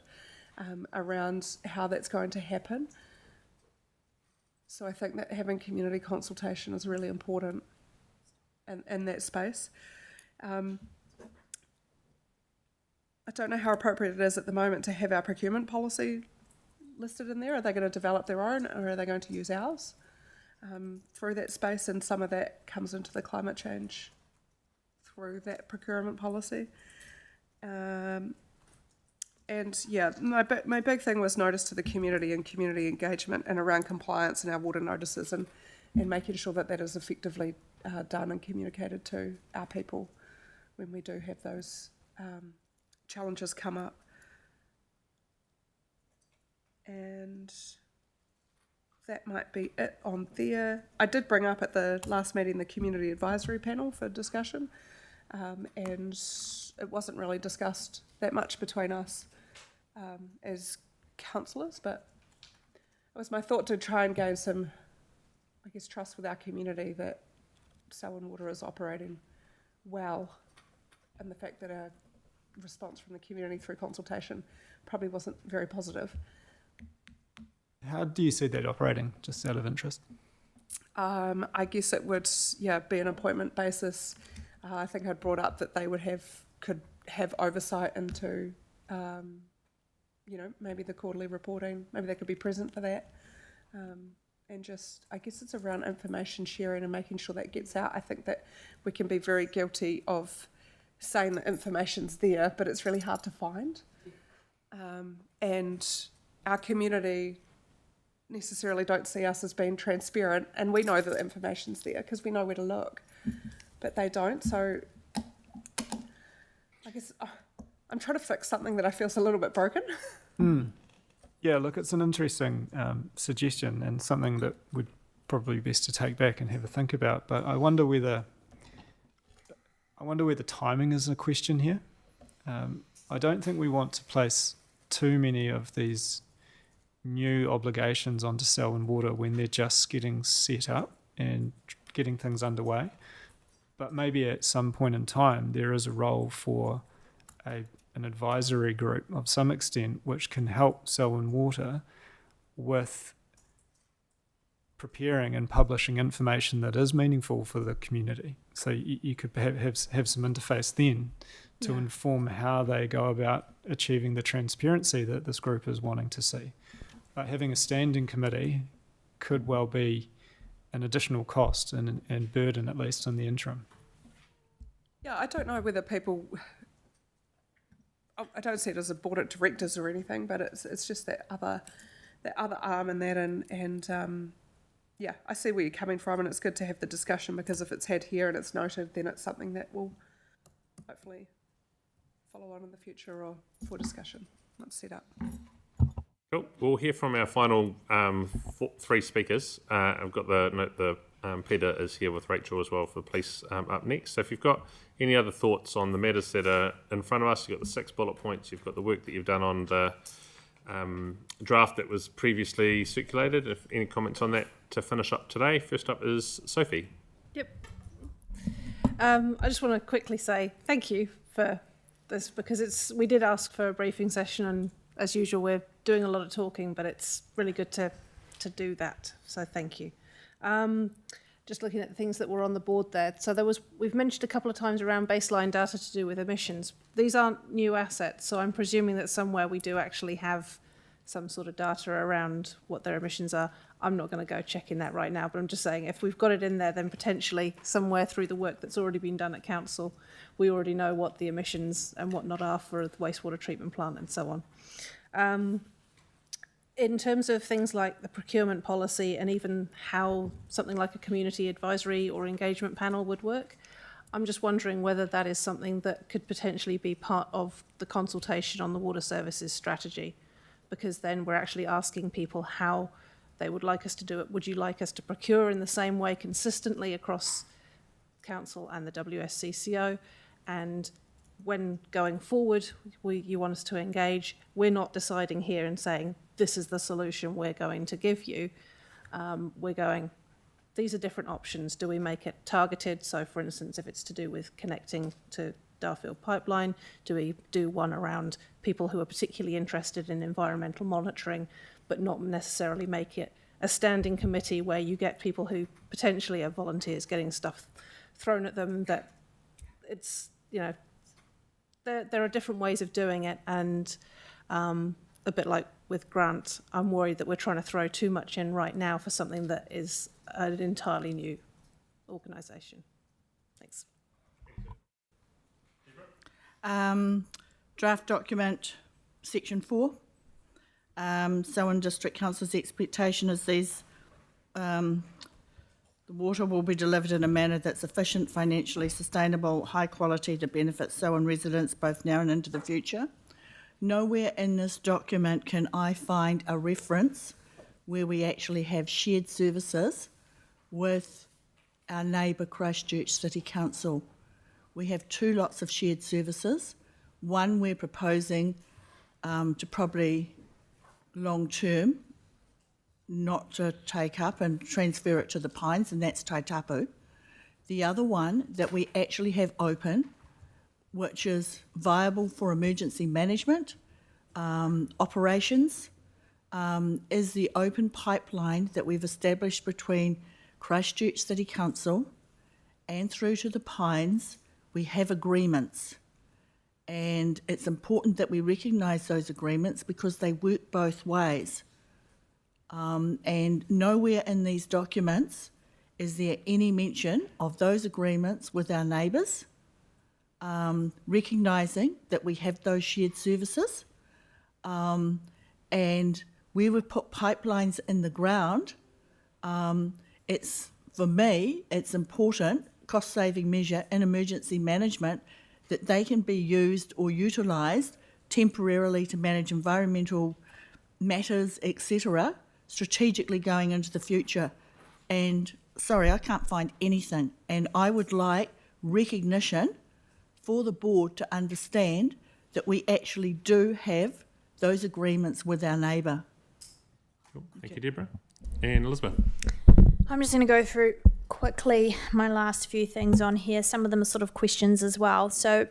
around how that's going to happen. So I think that having community consultation is really important in that space. I don't know how appropriate it is at the moment to have our procurement policy listed in there. Are they going to develop their own, or are they going to use ours? Through that space, and some of that comes into the climate change through that procurement policy. And yeah, my big thing was notice to the community and community engagement and around compliance and our water notices, and making sure that that is effectively done and communicated to our people when we do have those challenges come up. And that might be it on there. I did bring up at the last meeting the community advisory panel for discussion, and it wasn't really discussed that much between us as councillors, but it was my thought to try and gain some, I guess, trust with our community that Selwyn Water is operating well, and the fact that our response from the community through consultation probably wasn't very positive. How do you see that operating, just out of interest? I guess it would, be an appointment basis. I think I'd brought up that they could have oversight into, maybe the quarterly reporting. Maybe they could be present for that. And just, I guess it's around information sharing and making sure that gets out. I think that we can be very guilty of saying that information's there, but it's really hard to find. And our community necessarily don't see us as being transparent, and we know that the information's there because we know where to look, but they don't. So I guess I'm trying to fix something that I feel is a little bit broken. Yeah, look, it's an interesting suggestion, and something that would probably be best to take back and have a think about. But I wonder whether timing is a question here. I don't think we want to place too many of these new obligations onto Selwyn Water when they're just getting set up and getting things underway. But maybe at some point in time there is a role for an advisory group of some extent which can help Selwyn Water with preparing and publishing information that is meaningful for the community. So you could perhaps have some interface then to inform how they go about achieving the transparency that this group is wanting to see. But having a standing committee could well be an additional cost and burden, at least in the interim. Yeah, I don't know whether people, I don't see it as a board of directors or anything, but it's just that other arm in that, and I see where you're coming from, and it's good to have the discussion, because if it's had here and it's noted, then it's something that will hopefully follow on in the future or for discussion once set up. Cool. We'll hear from our final three speakers. I've got the Peter is here with Rachel as well for police up next. So if you've got any other thoughts on the matters that are in front of us, you've got the 6 bullet points, you've got the work that you've done on the draft that was previously circulated. If any comments on that to finish up today. First up is Sophie. Yep. I just want to quickly say thank you for this, because we did ask for a briefing session, and as usual we're doing a lot of talking, but it's really good to do that. So thank you. Just looking at the things that were on the board there. So we've mentioned a couple of times around baseline data to do with emissions. These aren't new assets, so I'm presuming that somewhere we do actually have some sort of data around what their emissions are. I'm not going to go checking that right now, but I'm just saying if we've got it in there, then potentially somewhere through the work that's already been done at council, we already know what the emissions and whatnot are for the wastewater treatment plant and so on. In terms of things like the procurement policy and even how something like a community advisory or engagement panel would work, I'm just wondering whether that is something that could potentially be part of the consultation on the water services strategy, because then we're actually asking people how they would like us to do it. Would you like us to procure in the same way consistently across council and the WSCCO? And when going forward, you want us to engage, we're not deciding here and saying, this is the solution we're going to give you. We're going, these are different options. Do we make it targeted? So for instance, if it's to do with connecting to Darfield Pipeline, do we do one around people who are particularly interested in environmental monitoring, but not necessarily make it a standing committee where you get people who potentially are volunteers getting stuff thrown at them, that it's, there are different ways of doing it. And a bit like with Grant, I'm worried that we're trying to throw too much in right now for something that is an entirely new organisation. Thanks. Draft document, section 4. Selwyn District Council's expectation is the water will be delivered in a manner that's efficient, financially sustainable, high quality to benefit Selwyn residents both now and into the future. Nowhere in this document can I find a reference where we actually have shared services with our neighbour Christchurch City Council. We have 2 lots of shared services. One we're proposing to probably long term not to take up and transfer it to the Pines, and that's Taitapu. The other one that we actually have open, which is viable for emergency management operations, is the open pipeline that we've established between Christchurch City Council and through to the Pines. We have agreements, and it's important that we recognise those agreements because they work both ways. And nowhere in these documents is there any mention of those agreements with our neighbours, recognising that we have those shared services, and where we've put pipelines in the ground, for me, it's important, cost-saving measure in emergency management, that they can be used or utilised temporarily to manage environmental matters, etc., strategically going into the future. And sorry, I can't find anything. And I would like recognition for the board to understand that we actually do have those agreements with our neighbour. Cool. Thank you, Deborah. And Elizabeth. I'm just going to go through quickly my last few things on here. Some of them are sort of questions as well. So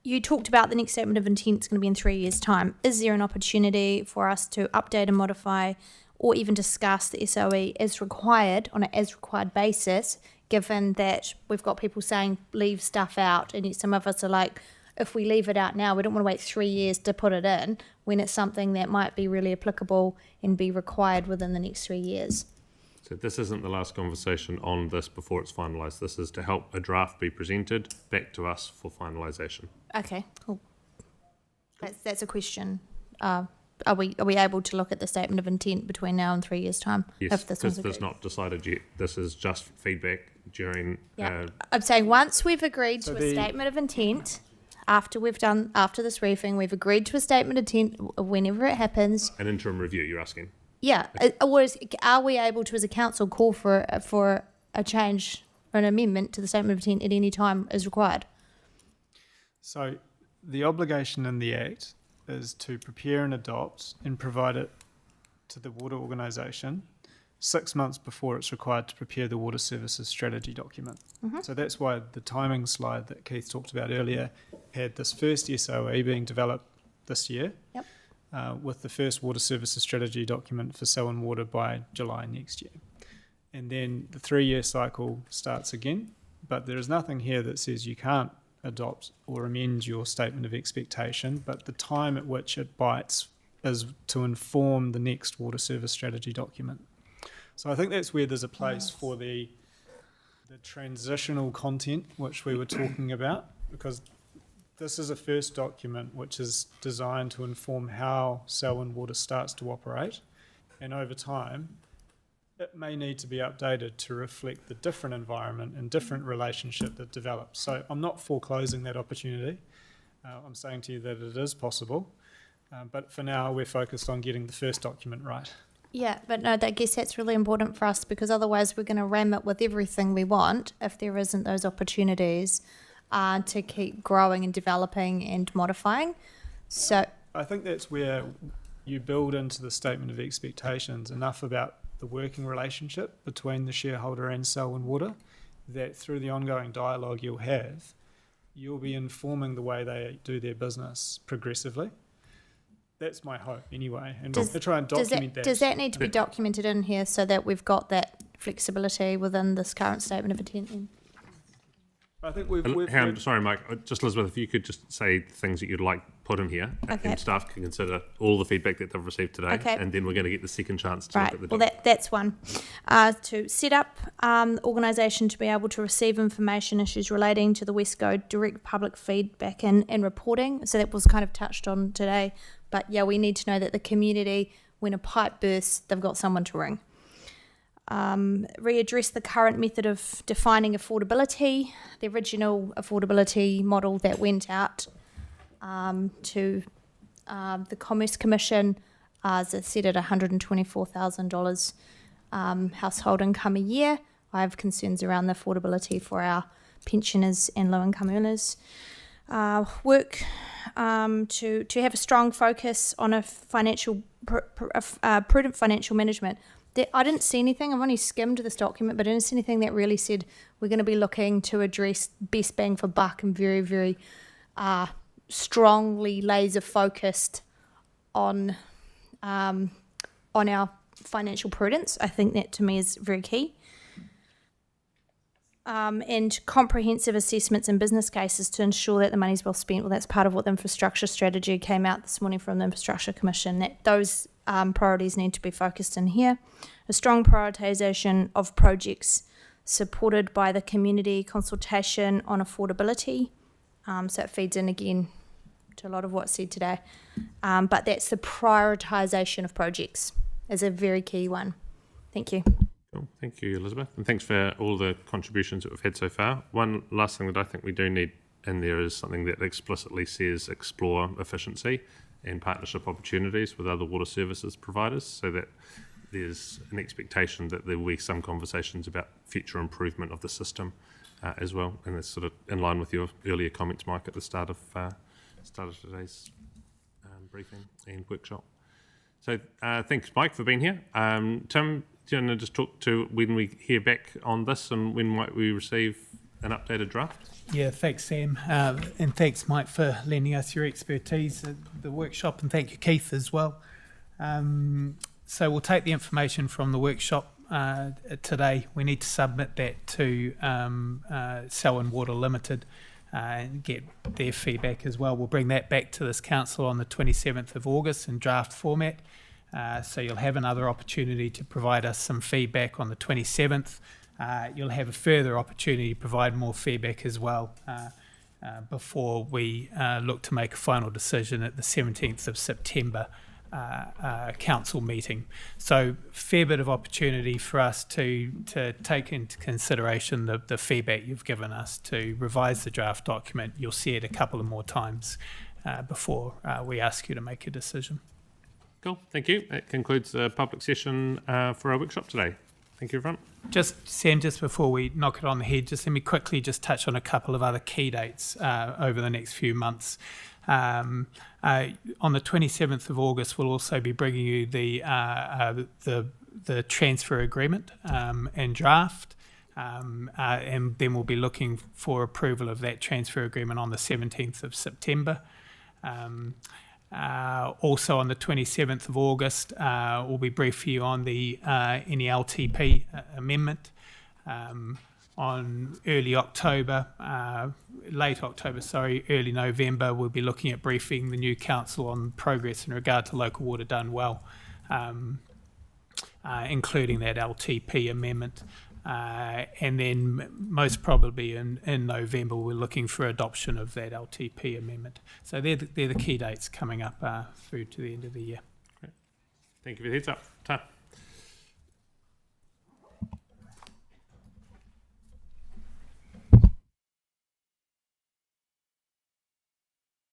you talked about the next statement of intent is going to be in 3 years' time. Is there an opportunity for us to update and modify or even discuss the SOE as required on an as required basis, given that we've got people saying leave stuff out, and some of us are like, if we leave it out now, we don't want to wait 3 years to put it in when it's something that might be really applicable and be required within the next 3 years. So this isn't the last conversation on this before it's finalised. This is to help a draft be presented back to us for finalisation. Okay, cool. That's a question. Are we able to look at the statement of intent between now and 3 years' time? Yes, because it's not decided yet. This is just feedback during... Yeah. I'm saying once we've agreed to a statement of intent, after this briefing, we've agreed to a statement of intent whenever it happens. An interim review, you're asking? Yeah. Or are we able to, as a council, call for a change or an amendment to the statement of intent at any time is required. So the obligation in the Act is to prepare and adopt and provide it to the water organisation 6 months before it's required to prepare the water services strategy document. So that's why the timing slide that Keith talked about earlier had this first SOE being developed this year, Yep. with the first water services strategy document for Selwyn Water by July next year. And then the 3-year cycle starts again, but there is nothing here that says you can't adopt or amend your statement of expectation, but the time at which it bites is to inform the next water service strategy document. So I think that's where there's a place for the transitional content which we were talking about, because this is a first document which is designed to inform how Selwyn Water starts to operate, and over time it may need to be updated to reflect the different environment and different relationship that develops. So I'm not foreclosing that opportunity. I'm saying to you that it is possible, but for now we're focused on getting the first document right. Yeah, but no, I guess that's really important for us, because otherwise we're going to ram it with everything we want if there isn't those opportunities to keep growing and developing and modifying. So I think that's where you build into the statement of expectations enough about the working relationship between the shareholder and Selwyn Water, that through the ongoing dialogue you'll have, you'll be informing the way they do their business progressively. That's my hope anyway, and we'll try and document that. Does that need to be documented in here so that we've got that flexibility within this current statement of intent? Then? I think Sorry, Mike. Just Elizabeth, if you could just say things that you'd like put in here, Okay. and staff can consider all the feedback that they've received today, Okay. and then we're going to get the second chance to look Right, at the well document. that's one. To set up organisation to be able to receive information issues relating to the Westco direct public feedback and reporting. So that was kind of touched on today. But yeah, we need to know that the community, when a pipe bursts, they've got someone to ring. Readdress the current method of defining affordability, the original affordability model that went out to the Commerce Commission, as it said, at $124,000 household income a year. I have concerns around the affordability for our pensioners and low-income earners. Work to have a strong focus on a prudent financial management. I didn't see anything. I've only skimmed this document, but I didn't see anything that really said we're going to be looking to address best bang for buck and very, very strongly laser focused on our financial prudence. I think that to me is very key. And comprehensive assessments and business cases to ensure that the money's well spent. Well, that's part of what the infrastructure strategy came out this morning from the Infrastructure Commission, that those priorities need to be focused in here. A strong prioritisation of projects supported by the community consultation on affordability. So it feeds in again to a lot of what's said today. But that's the prioritisation of projects is a very key one. Thank you. Cool. Thank you, Elizabeth, and thanks for all the contributions that we've had so far. One last thing that I think we do need in there is something that explicitly says explore efficiency and partnership opportunities with other water services providers, so that there's an expectation that there will be some conversations about future improvement of the system as well, and that's sort of in line with your earlier comments, Mike, at the start of today's briefing and workshop. So thanks, Mike, for being here. Tim, do you want to just talk to when we hear back on this and when might we receive an updated draft? Yeah, thanks, Sam. And thanks, Mike, for lending us your expertise at the workshop. And thank you, Keith, as well. So we'll take the information from the workshop today. We need to submit that to Selwyn Water Limited and get their feedback as well. We'll bring that back to this council on the 27th of August in draft format. So you'll have another opportunity to provide us some feedback on the 27th. You'll have a further opportunity to provide more feedback as well before we look to make a final decision at the 17th of September council meeting. So fair bit of opportunity for us to take into consideration the feedback you've given us to revise the draft document. You'll see it a couple of more times before we ask you to make a decision. Cool, thank you. That concludes the public session for our workshop today. Thank you, everyone. Just, Sam, just before we knock it on the head, just let me quickly just touch on a couple of other key dates over the next few months. On the 27th of August, we'll also be bringing you the transfer agreement and draft, and then we'll be looking for approval of that transfer agreement on the 17th of September. Also on the 27th of August, we'll be briefing you on the any LTP amendment. On early October, early November, we'll be looking at briefing the new council on progress in regard to local water done well, including that LTP amendment. And then most probably in November, we're looking for adoption of that LTP amendment. So they're the key dates coming up through to the end of the year. Thank you for the heads up. Ta.